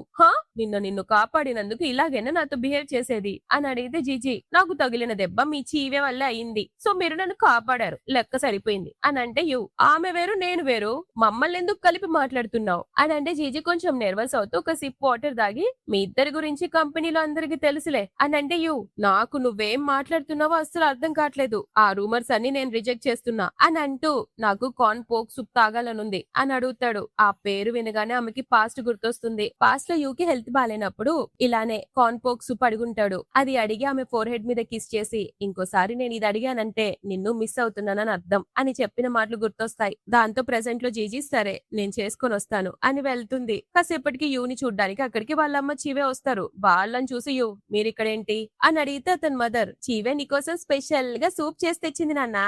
నిన్ను కాపాడినందుకు ఇలాగైనా నాతో బిహేవ్ చేసేది అని అడిగితే జీజీ నాకు తగిలిన దెబ్బ మీ చీవే వల్ల అయింది, సో మీరు నన్ను కాపాడారు, లెక్క సరిపోయింది అని అంటే యూ ఆమె వేరు నేను వేరు, మమ్మల్ని ఎందుకు కలిపి మాట్లాడుతున్నావు అని అంటే జీజీ కొంచెం నర్వస్ అవుతూ ఒక సిప్ వాటర్ దాగి మీ ఇద్దరి గురించి కంపెనీలో అందరికి తెలుసులే అని అంటే యూ నాకు నువ్వేం మాట్లాడుతున్నావో అస్సలు అర్థం కావట్లేదు, ఆ రూమర్స్ అన్ని నేను రిజెక్ట్ చేస్తున్నా అని అంటూ నాకు కార్న్ పోక్ సూప్ తాగాలనుంది అని అడుగుతాడు. ఆ పేరు వినగానే ఆమెకి పాస్ట్ గుర్తొస్తుంది. పాస్ట్ లో యూకి హెల్త్ హెల్త్ బాలేనప్పుడు ఇలానే కాన్పోక్స్ పడుకుంటాడు. అది అడిగి ఆమె ఫోర్ హెడ్ మీద కిస్ చేసి, ఇంకోసారి నేను ఇది అడిగానంటే నిన్ను మిస్ అవుతున్నానని అర్థం అని చెప్పిన మాటలు గుర్తొస్తాయి. దాంతో ప్రెసెంట్ లో జీజీ సరే నేను చేసుకొని వస్తాను అని వెళ్తుంది. కాసేపటికి యూని చూడ్డానికి అక్కడికి వాళ్ళమ్మ చీవే వస్తారు. వాళ్ళని చూసి యూ మీరిక్కడేంటి అని అడిగితే అతని మదర్ చీవే నీకోసం స్పెషల్ గా సూప్ చేసి తెచ్చింది నాన్నా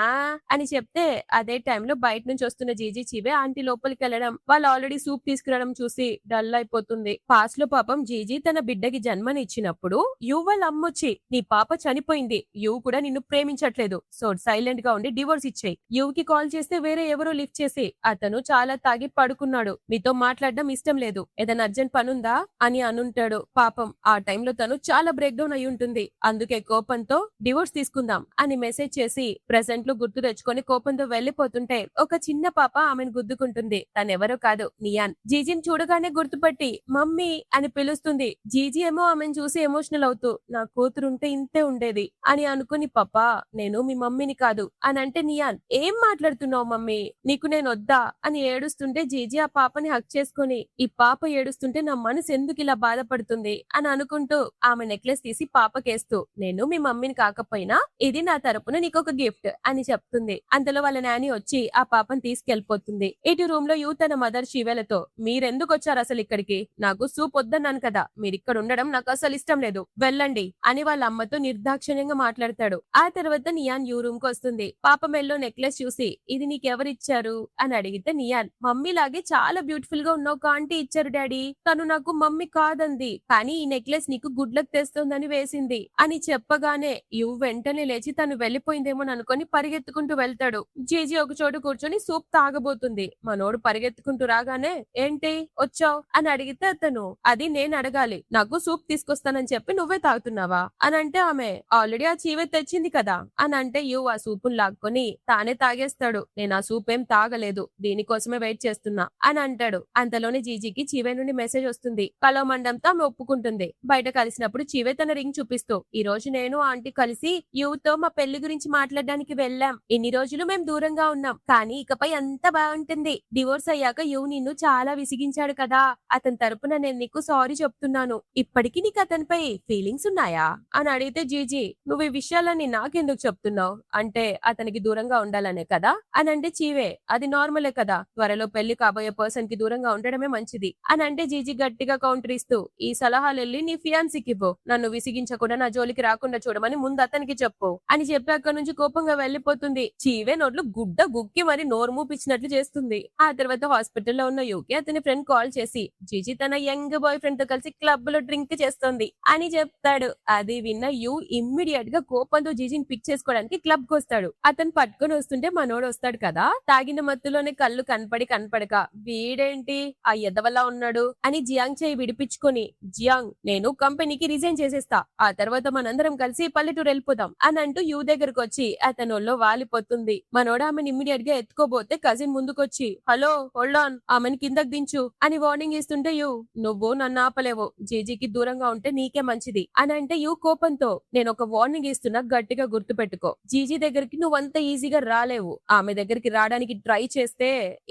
అని చెప్తే, అదే టైంలో బయట నుంచి వస్తున్న జీజీ చీవే ఆంటీ లోపలికి వెళ్ళడం, వాళ్ళు ఆల్రెడీ సూప్ తీసుకురావడం చూసి డల్ అయిపోతుంది. పాస్ లో పాపం జీజీ తన బిడ్డకి జన్మనిచ్చినప్పుడు యూ వాళ్ళ అమ్మొచ్చి నీ పాప చనిపోయింది, యూ కూడా నిన్ను ప్రేమించట్లేదు, సో సైలెంట్ గా ఉండి డివోర్స్ ఇచ్చేయి. యూకి కాల్ చేస్తే వేరే ఎవరో లిఫ్ట్ చేసి అతను చాలా తాగి పడుకున్నాడు, మీతో మాట్లాడడం ఇష్టం లేదు, ఏదైనా అర్జెంట్ పనుందా అని అనుంటాడు. పాపం ఆ టైంలో తను చాలా బ్రేక్ డౌన్ అయి ఉంటుంది. అందుకే కోపంతో డివోర్స్ తీసుకుందాం అని మెసేజ్ చేసి ప్రెసెంట్ లో గుర్తు తెచ్చుకొని కోపంతో వెళ్లిపోతుంటే ఒక చిన్న పాప ఆమెను గుద్దుకుంటుంది. తనెవరో కాదు, నియాన్. జీజీని చూడగానే గుర్తుపట్టి మమ్మీ అని పిలుస్తుంది. జీజీ ఏమో ఆమెను చూసి ఎమోషనల్ అవుతూ నా కూతురుంటే ఇంతే ఉండేది అని అనుకుని, పాపా నేను మీ మమ్మీని కాదు అని అంటే, నియాన్ ఏం మాట్లాడుతున్నావు మమ్మీ, నీకు నేను వద్దా అని ఏడుస్తుంటే జీజీ ఆ పాపని హక్ చేసుకుని, ఈ పాప ఏడుస్తుంటే నా మనసు ఎందుకు ఇలా బాధపడుతుంది అని అనుకుంటూ ఆమె నెక్లెస్ తీసి పాపకేస్తూ, నేను మీ మమ్మీని కాకపోయినా ఇది నా తరపున నీకొక గిఫ్ట్ అని చెప్తుంది. అంతలో వాళ్ళ నాని వచ్చి ఆ పాపని తీసుకెళ్లిపోతుంది. ఇటు రూమ్ లో యూ తన మదర్ శివేలతో మీరెందుకు వచ్చారు అసలు ఇక్కడికి, నాకు సూప్ వద్దన్నాను కదా, మీరిక్కడ ఉండడం నాకు అసలు ఇష్టం లేదు, వెళ్ళండి అని వాళ్ళ అమ్మతో నిర్దాక్షిణ్యంగా మాట్లాడతాడు. ఆ తర్వాత నియాన్ యూ రూమ్ కు వస్తుంది. పాప మెల్లో నెక్లెస్ చూసి ఇది నీకెవరిచ్చారు అని అడిగితే, నియాన్ మమ్మీ లాగే చాలా బ్యూటిఫుల్ గా ఉన్న ఒక ఆంటీ ఇచ్చారు డాడీ, తను నాకు మమ్మీ కాదంది, కానీ ఈ నెక్లెస్ నీకు గుడ్ లక్ తెస్తుందని వేసింది అని చెప్పగానే యూ వెంటనే లేచి తను వెళ్లిపోయిందేమో అనుకొని పరిగెత్తుకుంటూ వెళ్తాడు. జీజీ ఒక చోట కూర్చొని సూప్ తాగబోతుంది. మనోడు పరిగెత్తుకుంటూ రాగానే ఏంటి వచ్చావు అని అడిగితే అతను అది నేను అడగాలి, నాకు సూప్ తీసుకొస్తానని చెప్పి నువ్వే తాగుతున్నావా అని అంటే, ఆమె ఆల్రెడీ ఆ చీవే తెచ్చింది కదా అని అంటే యూ ఆ సూపును లాక్కొని తానే తాగేస్తాడు. నేను ఆ సూప్ ఏం తాగలేదు, దీనికోసమే వెయిట్ చేస్తున్నా అని అంటాడు. అంతలోనే జీజీకి చీవే నుండి మెసేజ్ వస్తుంది. కలవమండంతో ఆమె ఒప్పుకుంటుంది. బయట కలిసినప్పుడు చీవే తన రింగ్ చూపిస్తూ, ఈ రోజు నేను ఆంటీ కలిసి యూతో మా పెళ్లి గురించి మాట్లాడడానికి వెళ్ళాం, ఇన్ని రోజులు మేము దూరంగా ఉన్నాం, కానీ ఇకపై అంత బాగుంటుంది, డివోర్స్ అయ్యాక యూ నిన్ను చాలా విసిగించాడు కదా, అతని తరపున నేను నీకు సారీ చెప్తున్నాను, ఇప్పటికీ నీకు అతనిపై ఫీలింగ్స్ ఉన్నాయా అని అడిగితే జీజీ నువ్వు ఈ విషయాలన్నీ నాకెందుకు చెప్తున్నావు, అంటే అతనికి దూరంగా ఉండాలనే కదా అని అంటే చీవే అది నార్మలే కదా, త్వరలో పెళ్లి కాబోయే పర్సన్ కి దూరంగా ఉండడమే మంచిది అని అంటే జీజీ గట్టిగా కౌంటర్ ఇస్తూ, ఈ సలహాలు వెళ్ళి నీ ఫియాన్సీకి ఇవ్వు, నన్ను విసిగించకుండా నా జోలికి రాకుండా చూడమని ముందు అతనికి చెప్పు అని చెప్పి అక్కడి నుంచి కోపంగా వెళ్లిపోతుంది. చీవే నోట్లు గుడ్డ గుక్కి మరి నోరు మూపించినట్లు చేస్తుంది. ఆ తర్వాత హాస్పిటల్లో ఉన్న యూకి అతని ఫ్రెండ్ కాల్ చేసి జీజీ తన యంగ్ బాయ్ ఫ్రెండ్ తో కలిసి క్లబ్ లో డ్రింక్ చేస్తోంది అని చెప్తాడు. అది విన్న యూ ఇమ్మీడియట్ గా కోపంతో జీజీని పిక్ చేసుకోవడానికి క్లబ్ కు వస్తాడు. అతను పట్టుకొని వస్తుంటే మనోడు వస్తాడు కదా, తాగిన మత్తులోనే కళ్ళు కనపడక వీడేంటి ఆ ఎదవలా ఉన్నాడు అని జియాంగ్ చేయి విడిపించుకొని, జియాంగ్ నేను కంపెనీకి రిజైన్ చేసేస్తా, ఆ తర్వాత మనందరం కలిసి పల్లెటూరు వెళ్ళిపోదాం అని అంటూ యూ దగ్గరకు వచ్చి అతనులో వాలిపోతుంది. మనోడు ఆమెను ఇమ్మీడియట్ గా ఎత్తుకోబోతే కజిన్ ముందుకొచ్చి హలో హోల్డ్ ఆన్ ఆమెను కిందకు దించు అని వార్నింగ్ ఇస్తుంటే యూ నువ్వు నన్ను ఆపలేవు, జీజీకి దూరంగా ఉంటే నీకే మంచిది అని అంటే యూ కోపంతో నేను ఒక వార్నింగ్ ఇస్తున్నా గట్టిగా గుర్తు పెట్టుకో, జీజీ దగ్గరికి నువ్వంత ఈజీగా రాలేవు, ఆమె దగ్గరికి రావడానికి ట్రై చేస్తే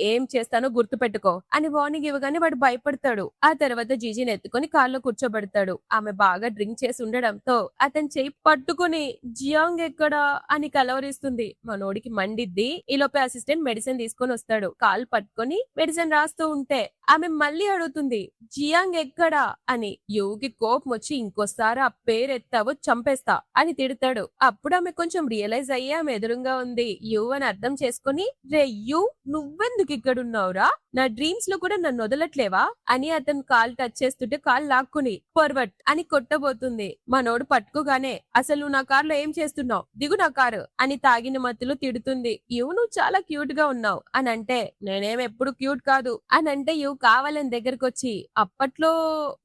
ఏం చేస్తానో గుర్తు పెట్టుకో అని వార్నింగ్ ఇవ్వగానే వాడు భయపడతాడు. ఆ తర్వాత జీజీని ఎత్తుకొని కార్లో కూర్చోబెడతాడు. ఆమె బాగా డ్రింక్ చేసి ఉండడంతో అతని చేయి పట్టుకుని జియాంగ్ ఎక్కడా అని కలవరిస్తుంది. మనోడికి మండిద్ది. ఈలోపే అసిస్టెంట్ మెడిసిన్ తీసుకొని వస్తాడు. కాల్ పట్టుకొని మెడిసిన్ రాస్తూ ఉంటే ఆమె మళ్ళీ అడుగుతుంది జియాంగ్ ఎక్కడా అని. యూకి కోపం వచ్చి ఇంకోసారి ఆ పేరెత్తావో చంపేస్తా అని తిడతాడు. అప్పుడు ఆమె కొంచెం రియలైజ్ అయ్యి ఆమె ఎదురుగా ఉంది యూ అని అర్థం చేసుకుని, రే యూ నువ్వెందుకు ఇక్కడున్నావురా, నా డ్రీమ్స్ లో కూడా నన్ను వదలట్లేవా అని అతను కాల్ టచ్ చేస్తుంటే కాల్ లాక్కుని ఫార్వర్డ్ అని కొట్టబోతుంది. మనోడు పట్టుకోగానే అసలు నువ్వు నా కార్లో ఏం చేస్తున్నావు, దిగు నా కారు అని తాగిన మత్తులో తిడుతుంది. యూ నువ్వు చాలా క్యూట్ గా ఉన్నావు అని అంటే, నేనేం ఎప్పుడు క్యూట్ కాదు అని అంటే యూ కావాలని దగ్గరకు వచ్చి, అప్పట్లో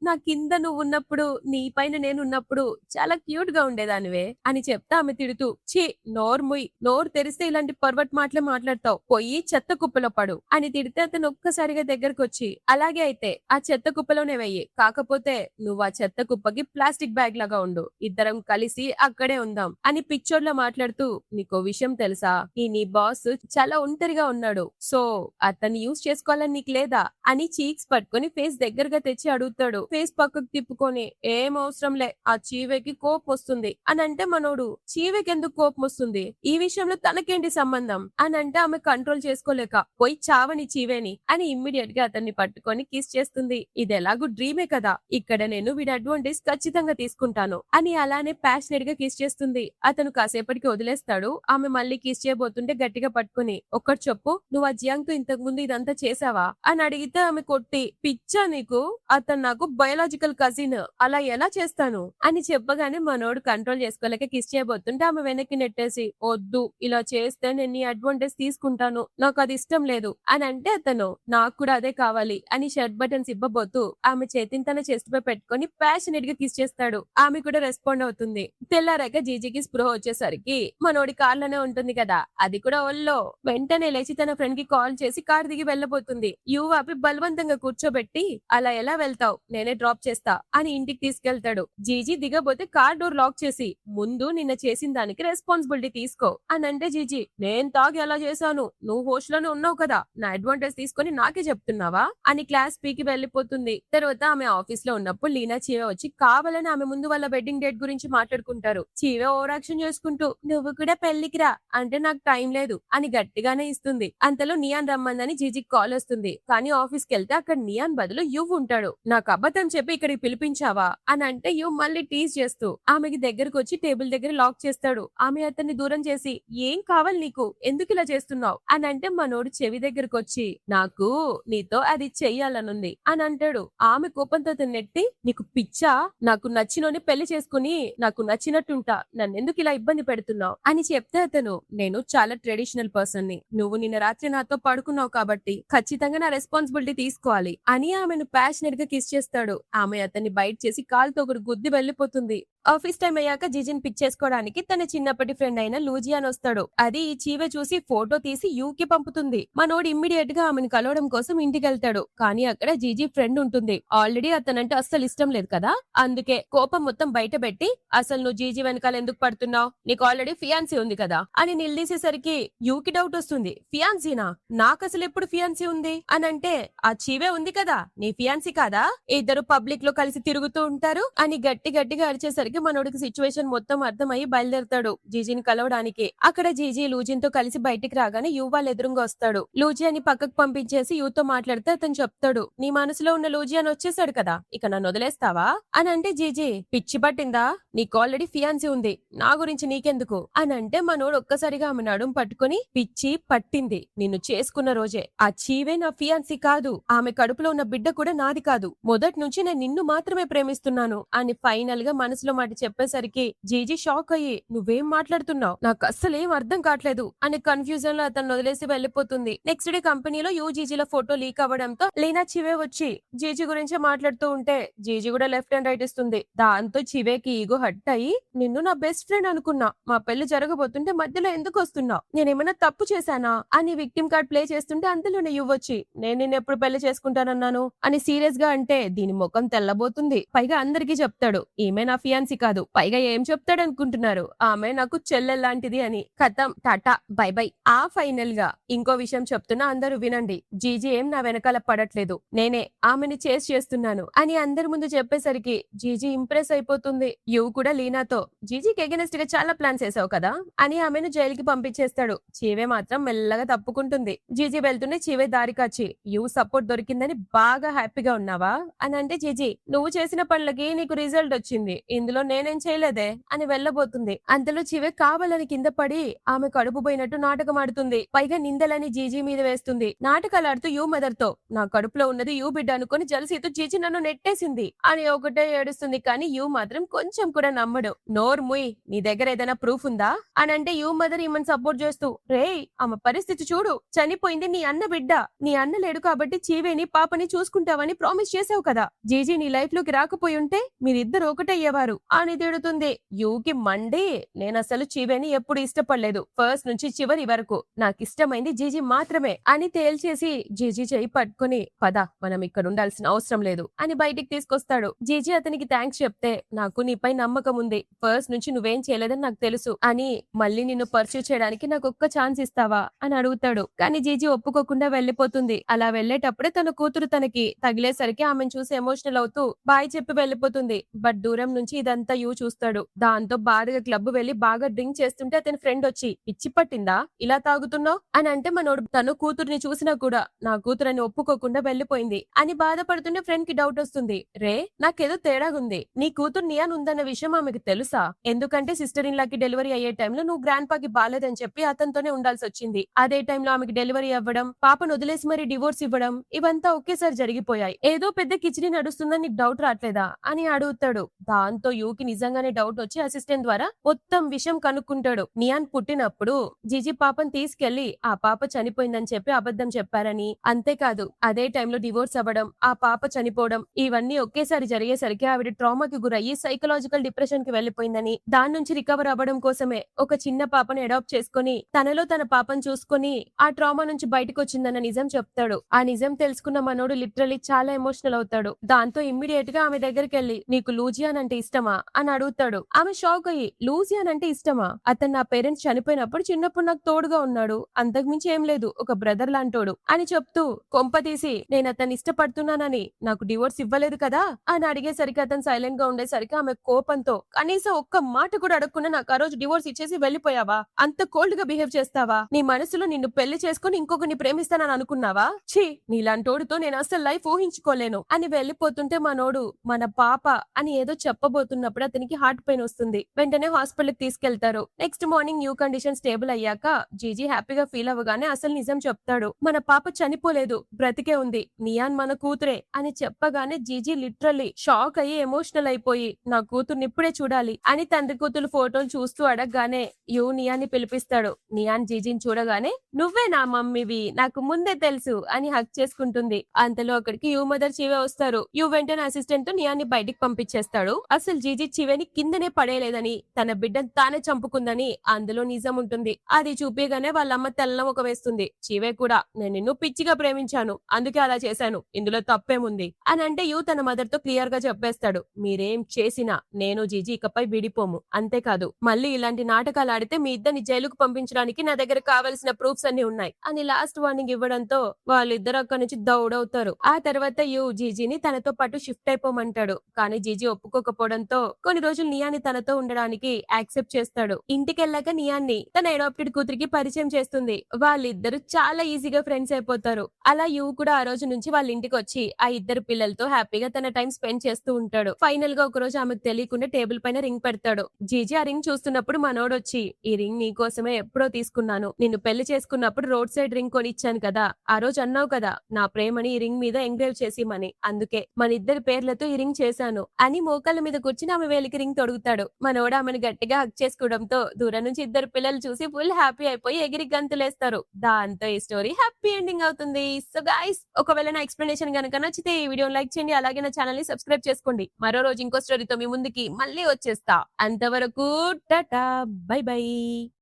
నా కింద నువ్వు ఉన్నప్పుడు నీ పైన నేను ఉన్నప్పుడు చాలా క్యూట్ గా ఉండేదానివే అని చెప్తా ఆమె తిడుతూ, ఛీ నోర్ముయ్, నోరు తెరిస్తే ఇలాంటి పర్వట్ మాటలే మాట్లాడతావు, పోయి చెత్త కుప్పలో పడు అని తిడితే అతను ఒక్కసారిగా దగ్గరకు వచ్చి, అలాగే అయితే ఆ చెత్త కుప్పలోనే వెయ్యి, కాకపోతే నువ్వు ఆ చెత్త కుప్పకి ప్లాస్టిక్ బ్యాగ్ లాగా ఉండు, ఇద్దరం కలిసి అక్కడే ఉందాం అని పిక్చర్లో మాట్లాడుతూ, నీకో విషయం తెలుసా, ఈ నీ బాస్ చాలా ఒంటరిగా ఉన్నాడు, సో అతన్ని యూజ్ చేసుకోవాలని నీకు లేదా అని చీక్స్ పట్టుకొని ఫేస్ దగ్గరగా తెచ్చి అడుగుతాడు. అడుగుతాడు. ఫేస్ పక్కకు తిప్పుకొని ఏం అవసరంలే, ఆ చీవేకి కోపం వస్తుంది అని అంటే మనోడు చీవేకి ఎందుకు కోపం వస్తుంది, ఈ విషయంలో తనకేంటి సంబంధం అని అంటే ఆమె కంట్రోల్ చేసుకోలేక పోయి చావని చీవేని అని ఇమ్మీడియట్ గా అతన్ని పట్టుకొని కిస్ చేస్తుంది. ఇది ఎలాగూ డ్రీమే కదా, ఇక్కడ నేను వీడి అడ్వాంటేజ్ ఖచ్చితంగా తీసుకుంటాను అని అలానే ప్యాషనెట్ గా కిస్ చేస్తుంది. అతను కాసేపటికి వదిలేస్తాడు. ఆమె మళ్ళీ కిస్ చేయబోతుంటే గట్టిగా పట్టుకుని ఒక్కటి చెప్పు, నువ్వు ఆ జియాంగ్ తో ఇంతకు ముందు ఇదంతా చేసావా అని అడిగితే ఆమె కొట్టి పిచ్చా నీకు, అతను నాకు బయోలాజికల్ కజిన్, అలా ఎలా చేస్తాను అని చెప్పగానే మనోడు కంట్రోల్ చేసుకోలేక కిస్ చేయబోతుంటే ఆమె వెనక్కి నెట్టేసి వద్దు, ఇలా చేస్తే నేను నీ అడ్వాంటేజ్ తీసుకుంటాను, నాకు అది ఇష్టం లేదు అని అంటే అతను నాకు కూడా అదే కావాలి అని షర్ట్ బటన్స్ ఇవ్వబోతూ ఆమె చేతిని తన చెస్ట్ పై పెట్టుకొని ప్యాషనెట్ గా కిస్ చేస్తాడు. ఆమె కూడా రెస్పాండ్ అవుతుంది. తెల్లారాక జీజీకి స్పృహ వచ్చేసరికి మనోడి కార్లోనే ఉంటుంది కదా, అది కూడా ఒళ్ళో. వెంటనే లేచి తన ఫ్రెండ్ కి కాల్ చేసి కార్ దిగి వెళ్ళబోతుంది. యువాపి బలవంతంగా కూర్చోబెట్టి అలా ఎలా వెళ్తావు, నేనే డ్రాప్ చేస్తా అని ఇంటికి తీసుకెళ్తాడు. జీజీ దిగబోతే కార్ డోర్ లాక్ చేసి ముందు నిన్న చేసిన దానికి రెస్పాన్సిబిలిటీ తీసుకో అని అంటే జీజీ నేను తాగి అలా చేశాను, నువ్వు హోస్ట్ లోనే ఉన్నావు కదా, నా అడ్వాంటేజ్ తీసుకొని నాకే చెప్తున్నావా అని క్లాస్ పీకి వెళ్లిపోతుంది. తర్వాత ఆమె ఆఫీస్ లో ఉన్నప్పుడు లీనా చీవే వచ్చి కావాలని ఆమె ముందు వాళ్ళ వెడ్డింగ్ డేట్ గురించి మాట్లాడుకుంటారు. చీవే ఓవర్ యాక్షన్ చేసుకుంటూ నువ్వు కూడా పెళ్లికి రా అంటే నాకు టైం లేదు అని గట్టిగానే ఇస్తుంది. అంతలో నియాన్ రమ్మందని జీజీకి కాల్ వస్తుంది. కానీ ఆఫీస్ కి వెళ్తే అక్కడ నియాన్ బదులు యువ్ ఉంటాడు. నాకు అబద్ధం చెప్పి ఇక్కడికి పిలిపించావా అని అంటే యువ్ మళ్ళీ టీజ్ చేస్తూ ఆమెకి దగ్గరకు వచ్చి టేబుల్ దగ్గర లాక్ చేస్తాడు. ఆమె అతన్ని దూరం చేసి ఏం కావాలి నీకు, ఎందుకు ఇలా చేస్తున్నావు అని అంటే మనోడు చెవి దగ్గరకు వచ్చి నాకు నీతో అది చెయ్యాలనుంది అని అంటాడు. ఆమె కోపంతో నెట్టి నీకు పిచ్చా, నాకు నచ్చినోని పెళ్లి చేసుకుని నాకు నచ్చినట్టుంటా, నన్నెందుకు ఇలా ఇబ్బంది పెడుతున్నావు అని చెప్తే అతను నేను చాలా ట్రెడిషనల్ పర్సన్ ని, నువ్వు నిన్న రాత్రి నాతో పడుకున్నావు కాబట్టి ఖచ్చితంగా నా రెస్పాన్సిబిలిటీ తీసుకోవాలి అని ఆమెను ప్యాషనెట్ గా కిస్ చేస్తాడు. ఆమె అతన్ని బైట్ చేసి కాలుతో ఒకటి గుద్ది వెళ్లిపోతుంది. ఆఫీస్ టైం అయ్యాక జిజిన్ పిక్ చేసుకోవడానికి తన చిన్నప్పటి ఫ్రెండ్ అయిన లూజియాన్ వస్తాడు. అది ఈ చీవే చూసి ఫోటో తీసి యూకి పంపుతుంది. మనోడు ఇమ్మీడియట్ గా ఆమెను కలవడం కోసం ఇంటికి వెళ్తాడు. కానీ అక్కడ జీజీ ఫ్రెండ్ ఉంటుంది. ఆల్రెడీ అతనంటే అస్సలు ఇష్టం లేదు కదా, అందుకే కోపం మొత్తం బయట పెట్టి అసలు నువ్వు జీజీ వెనకాల ఎందుకు పడుతున్నావు, నీకు ఆల్రెడీ ఫియాన్సీ ఉంది కదా అని నిలదీసేసరికి యూకి డౌట్ వస్తుంది. ఫియాన్సీనా, నాకు అసలు ఎప్పుడు ఫియాన్సీ ఉంది అని అంటే ఆ చీవే ఉంది కదా నీ ఫియాన్సీ కాదా, ఇద్దరు పబ్లిక్ లో కలిసి తిరుగుతూ ఉంటారు అని గట్టిగా అరిచేసరికి మనోడికి సిచ్యువేషన్ మొత్తం అర్థమయ్యి బయలుదేరతాడు జీజీని కలవడానికి. అక్కడ జీజీ లూజిన్ తో కలిసి బయటికి రాగానే యూ వాళ్ళ ఎదురుగా వస్తాడు. లూజియాని పక్కకు పంపించేసి యూతో మాట్లాడితే అతను చెప్తాడు నీ మనసులో ఉన్న లూజియాన్ వచ్చేసాడు కదా, ఇక నన్ను వదిలేస్తావా అని అంటే జీజీ పిచ్చి పట్టిందా, నీకు ఆల్రెడీ ఫియాన్సీ ఉంది, నా గురించి నీకెందుకు అని అంటే మనోడు ఒక్కసారిగా ఆమె నడుము పట్టుకుని పిచ్చి పట్టింది నిన్ను చేసుకున్న రోజే, ఆ చీవే నా ఫియాన్సీ కాదు, ఆమె కడుపులో ఉన్న బిడ్డ కూడా నాది కాదు, మొదటి నుంచి నేను నిన్ను మాత్రమే ప్రేమిస్తున్నాను అని ఫైనల్ గా మనసులో మాట చెప్పేసరికి జీజీ షాక్ అయ్యి నువ్వేం మాట్లాడుతున్నావు, నాకు అస్సలేం అర్థం కావట్లేదు అని కన్ఫ్యూజన్ లో అతను వదిలేసి వెళ్లిపోతుంది. నెక్స్ట్ డే కంపెనీలో జీజీల ఫోటో లీక్ అవ్వడంతో లీనా చివే వచ్చి జీజీ గురించి మాట్లాడుతూ ఉంటే జీజీ కూడా లెఫ్ట్ అండ్ రైట్ ఇస్తుంది. దాంతో చివేకి ఈగో హట్ అయ్యి నిన్ను నా బెస్ట్ ఫ్రెండ్ అనుకున్నా, మా పెళ్లి జరగబోతుంటే మధ్యలో ఎందుకు వస్తున్నావు, నేనేమైనా తప్పు చేశానా అని విక్టిమ్ కార్డ్ ప్లే చేస్తుంటే అంతలోనే యువ్వొచ్చి నేను నిన్ను ఎప్పుడు పెళ్లి చేసుకుంటానన్నాను అని సీరియస్ గా అంటే దీని ముఖం తెల్లబోతుంది. పైగా అందరికీ చెప్తాడు ఈమె నా ఫియాన్సీ కాదు, పైగా ఏం చెప్తాడు అనుకుంటున్నారు, ఆమె నాకు చెల్లెల్లాంటిది అని. కథం టాటా బై బై. ఆ ఫైనల్ గా ఇంకో విషయం చెప్తున్నా అందరూ వినండి, జీజీ ఏం నా వెనకాల పడట్లేదు, నేనే ఆమెని చేస్ చేస్తున్నాను అని అందరి ముందు చెప్పేసరికి జీజీ ఇంప్రెస్ అయిపోతుంది. యు కూడా లీనాతో జీజీకి ఎగెనెస్ట్ గా చాలా ప్లాన్స్ వేసావు కదా అని ఆమెను జైలుకి పంపించేస్తాడు. చీవే మాత్రం మెల్లగా తప్పుకుంటుంది. జీజీ వెళ్తూనే చీవే దారి కాచి యు సపోర్ట్ దొరికిందని బాగా హ్యాపీగా ఉన్నావా అని అంటే జీజీ నువ్వు చేసిన పనులకి నీకు రిజల్ట్ వచ్చింది, ఇందులో నేనేం చేయలేదే అని వెళ్ళబోతుంది. అంతలో చివే కావాలని కింద పడి ఆమె కడుపు పోయినట్టు నాటకం ఆడుతుంది. పైగా నిందలని జీజీ మీద వేస్తుంది. నాటకాలు ఆడుతూ యూ మదర్ తో నా కడుపులో ఉన్నది యూ బిడ్డ అనుకుని జలసీతో జీజీ నన్ను నెట్టేసింది అని ఒకటే ఏడుస్తుంది. కానీ యూ మాత్రం కొంచెం కూడా నమ్మడు. నోర్ ముయ్, నీ దగ్గర ఏదైనా ప్రూఫ్ ఉందా అని అంటే యూ మదర్ ఈమెను సపోర్ట్ చేస్తూ రేయ్ ఆమె పరిస్థితి చూడు, చనిపోయింది నీ అన్న బిడ్డ, నీ అన్న లేడు కాబట్టి చీవేని పాపని చూసుకుంటావని ప్రామిస్ చేసావు కదా, జీజీ నీ లైఫ్ లోకి రాకపోయి ఉంటే మీరిద్దరు ఒకటయ్యేవారు అని తిడుతుంది. యూకి మండి నేనసలు చివెని ఎప్పుడు ఇష్టపడలేదు. ఫస్ట్ నుంచి చివరి వరకు నాకిష్టమైంది జీజీ మాత్రమే అని తేల్చేసి జీజీ చెయ్యి పట్టుకొని పద మనం ఇక్కడ ఉండాల్సిన అవసరం లేదు అని బయటికి తీసుకొస్తాడు. జీజీ అతనికి థ్యాంక్స్ చెప్తే నాకు నీపై నమ్మకం ఉంది. ఫస్ట్ నుంచి నువ్వేం చేయలేదని నాకు తెలుసు అని మళ్ళీ నిన్ను పర్సూ చేయడానికి నాకు ఒక్క ఛాన్స్ ఇస్తావా అని అడుగుతాడు. కానీ జీజీ ఒప్పుకోకుండా వెళ్లిపోతుంది. అలా వెళ్లేటప్పుడే తన కూతురు తనకి తగిలేసరికి ఆమెను చూసి ఎమోషనల్ అవుతూ బాయ్ చెప్పి వెళ్లిపోతుంది. బట్ దూరం నుంచి ఇదంతా యూ చూస్తాడు. దాంతో బాధగా క్లబ్ వెళ్లి బాగా డ్రింక్ చేస్తుంటే అతని ఫ్రెండ్ వచ్చి పిచ్చి పట్టిందా ఇలా తాగుతున్నావు అని అంటే మనోడు తను కూతుర్ని చూసినా కూడా నా కూతురని ఒప్పుకోకుండా వెళ్లిపోయింది అని బాధపడుతుంటే ఫ్రెండ్ కి డౌట్ వస్తుంది. రే నాకేదో తేడాగుంది. నీ కూతురు నియాన్ ఉందన్న విషయం ఆమెకు తెలుసా? ఎందుకంటే సిస్టర్ ఇన్ లాకి డెలివరీ అయ్యే టైంలో నువ్వు గ్రాండ్ పాకి బాలేదని చెప్పి అతనితోనే ఉండాల్సి వచ్చింది. అదే టైంలో ఆమెకి డెలివరీ అవ్వడం, పాపను వదిలేసి మరి డివోర్స్ ఇవ్వడం ఇవంతా ఒకేసారి జరిగిపోయాయి. ఏదో పెద్ద కిచిడి నడుస్తుందని నీకు డౌట్ రావట్లేదా అని అడుగుతాడు. దాంతో యూకి నిజంగానే డౌట్ వచ్చి అసిస్టెంట్ ద్వారా మొత్తం విషయం కనుక్కుంటాడు. నియాన్ పుట్టినప్పుడు జిజి పాపను తీసుకెళ్లి ఆ పాప చనిపోయిందని చెప్పి అబద్ధం చెప్పారని, అంతేకాదు అదే టైంలో డివోర్స్ అవ్వడం, ఆ పాప చనిపోవడం ఇవన్నీ ఒకేసారి జరిగేసరికి ఆవిడ ట్రామాకి గురయ్యి సైకలాజికల్ డిప్రెషన్ కి వెళ్లిపోయిందని, దాని నుంచి రికవర్ అవ్వడం కోసమే ఒక చిన్న పాపను అడాప్ట్ చేసుకుని తనలో తన పాపను చూసుకుని ఆ ట్రామా నుంచి బయటకు వచ్చిందన్న నిజం చెప్తాడు. ఆ నిజం తెలుసుకున్న మనోడు లిటరలీ చాలా ఎమోషనల్ అవుతాడు. దాంతో ఇమ్మీడియట్ గా ఆమె దగ్గరికి వెళ్లి నీకు లూజియాన్ అంటే ఇష్టమా అని అడుగుతాడు. ఆమె షాక్ అయ్యి లూజియాన్ అంటే ఇష్టమా? అతను నా పేరెంట్స్ చనిపోయినప్పుడు చిన్నప్పుడు నాకు తోడుగా ఉన్నాడు, అంతకుమించి ఏం లేదు, ఒక బ్రదర్ లాంటోడు అని చెప్తూ కొంప తీసి నేను అతన్ని ఇష్టపడుతున్నానని నాకు డివోర్స్ ఇవ్వలేదు కదా అని అడిగేసరికి అతను సైలెంట్ గా ఉండేసరికి ఆమె కోపంతో కనీసం ఒక్క మాట కూడా అడగకుండా నాకు ఆ రోజు డివోర్స్ ఇచ్చేసి వెళ్లిపోయావా? అంత కోల్డ్ గా బిహేవ్ చేస్తావా? నీ మనసులో నిన్ను పెళ్లి చేసుకుని ఇంకొకరిని ప్రేమిస్తానని అనుకున్నావా? ఛీ నీలాంటోడుతో నేను అసలు లైఫ్ ఊహించుకోలేను అని వెళ్లిపోతుంటే మనోడు మన పాప అని ఏదో చెప్పబోతున్నప్పుడు అతనికి హార్ట్ పెయిన్ వస్తుంది. వెంటనే హాస్పిటల్ కి తీసుకెళ్తారు. Next morning new condition stable అయ్యాక జీజీ హ్యాపీగా ఫీల్ అవ్వగానే అసలు నిజం చెప్తాడు. మన పాప చనిపోలేదు, బ్రతికే ఉంది, నియాన్ మన కూతురే అని చెప్పగానే జీజీ లిటరల్లీ షాక్ అయ్యి ఎమోషనల్ అయిపోయి నా కూతుర్ని ఇప్పుడే చూడాలి అని తండ్రి కూతురు ఫోటోలు చూస్తూ అడగగానే యూ నియాన్ ని పిలిపిస్తాడు. నియాన్ జీజీని చూడగానే నువ్వే నా మమ్మీవి, నాకు ముందే తెలుసు అని హక్ చేసుకుంటుంది. అంతలో అక్కడికి యూ మదర్ చివే వస్తారు. యూ వెంటనే అసిస్టెంట్ తో నియాన్ ని బయటికి పంపించేస్తాడు. అసలు జీజీ చివెని కిందనే పడేయలేదని, తన బిడ్డను తానే చంపుకుందని అందులో నిజం ఉంటుంది. అది చూపిగానే వాళ్ళమ్మ తెల్లం ఒక వేస్తుంది. చివే కూడా నేను నిన్ను పిచ్చిగా ప్రేమించాను, అందుకే అలా చేశాను, ఇందులో తప్పేముంది అని అంటే యూ తన మదర్ తో క్లియర్ గా చెప్పేస్తాడు. మీరేం చేసినా నేను జీజీ ఇకపై విడిపోము, అంతేకాదు మళ్ళీ ఇలాంటి నాటకాలు ఆడితే మీ ఇద్దరిని జైలుకు పంపించడానికి నా దగ్గర కావలసిన ప్రూఫ్స్ అన్ని ఉన్నాయి అని లాస్ట్ వార్నింగ్ ఇవ్వడంతో వాళ్ళిద్దరు అక్కడి నుంచి దౌడవుతారు. ఆ తర్వాత యూ జీజీని తనతో పాటు షిఫ్ట్ అయిపోమంటాడు. కానీ జీజీ ఒప్పుకోకపోవడంతో కొన్ని రోజులు నియాన్ని తనతో ఉండడానికి యాక్సెప్ట్ చేస్తాడు. ఇంటికెళ్ళాక నియాన్ని తన అడాప్టెడ్ కూతురికి పరిచయం చేస్తుంది. వాళ్ళిద్దరు చాలా ఈజీగా ఫ్రెండ్స్ అయిపోతారు. అలా యూ కూడా ఆ రోజు నుంచి వాళ్ళ ఇంటికి వచ్చి ఆ ఇద్దరు పిల్లలతో హ్యాపీగా తన టైం స్పెండ్ చేస్తూ ఉంటాడు. ఫైనల్ గా ఒక రోజు ఆమెకు తెలియకుండా టేబుల్ పైన రింగ్ పెడతాడు. జీజీ ఆ రింగ్ చూస్తున్నప్పుడు మనోడొచ్చి ఈ రింగ్ నీకోసమే ఎప్పుడో తీసుకున్నాను, నిన్ను పెళ్లి చేసుకున్నప్పుడు రోడ్ సైడ్ రింగ్ కొనిచ్చాను కదా, ఆ రోజు అన్నావు కదా నా ప్రేమని ఈ రింగ్ మీద ఎంగ్రేవ్ చేసిమని, అందుకే మన ఇద్దరి పేర్లతో ఈ రింగ్ చేశాను అని మోకాళ్ళ మీద కూర్చుని ఆమె వేలికి రింగ్ తొడుగుతాడు. మనోడు ఆమెను గట్టిగా హక్ చేసుకోవడంతో దూరం నుంచి ఇద్దరు పిల్లలు చూసి ఫుల్ హ్యాపీ అయిపోయి ఎగిరి గంతులేస్తారు. దాంతో ఈ స్టోరీ హ్యాపీ ఎండింగ్ అవుతుంది. సో గైస్ ఒకవేళ నా ఎక్స్ప్లెనేషన్ గనుక నచ్చితే ఈ వీడియో లైక్ చేయండి, అలాగే నా ఛానల్ ని సబ్స్క్రైబ్ చేసుకోండి. మరో రోజు ఇంకో స్టోరీతో మీ ముందుకి మళ్ళీ వచ్చేస్తా. అంతవరకు టాటా బై బై.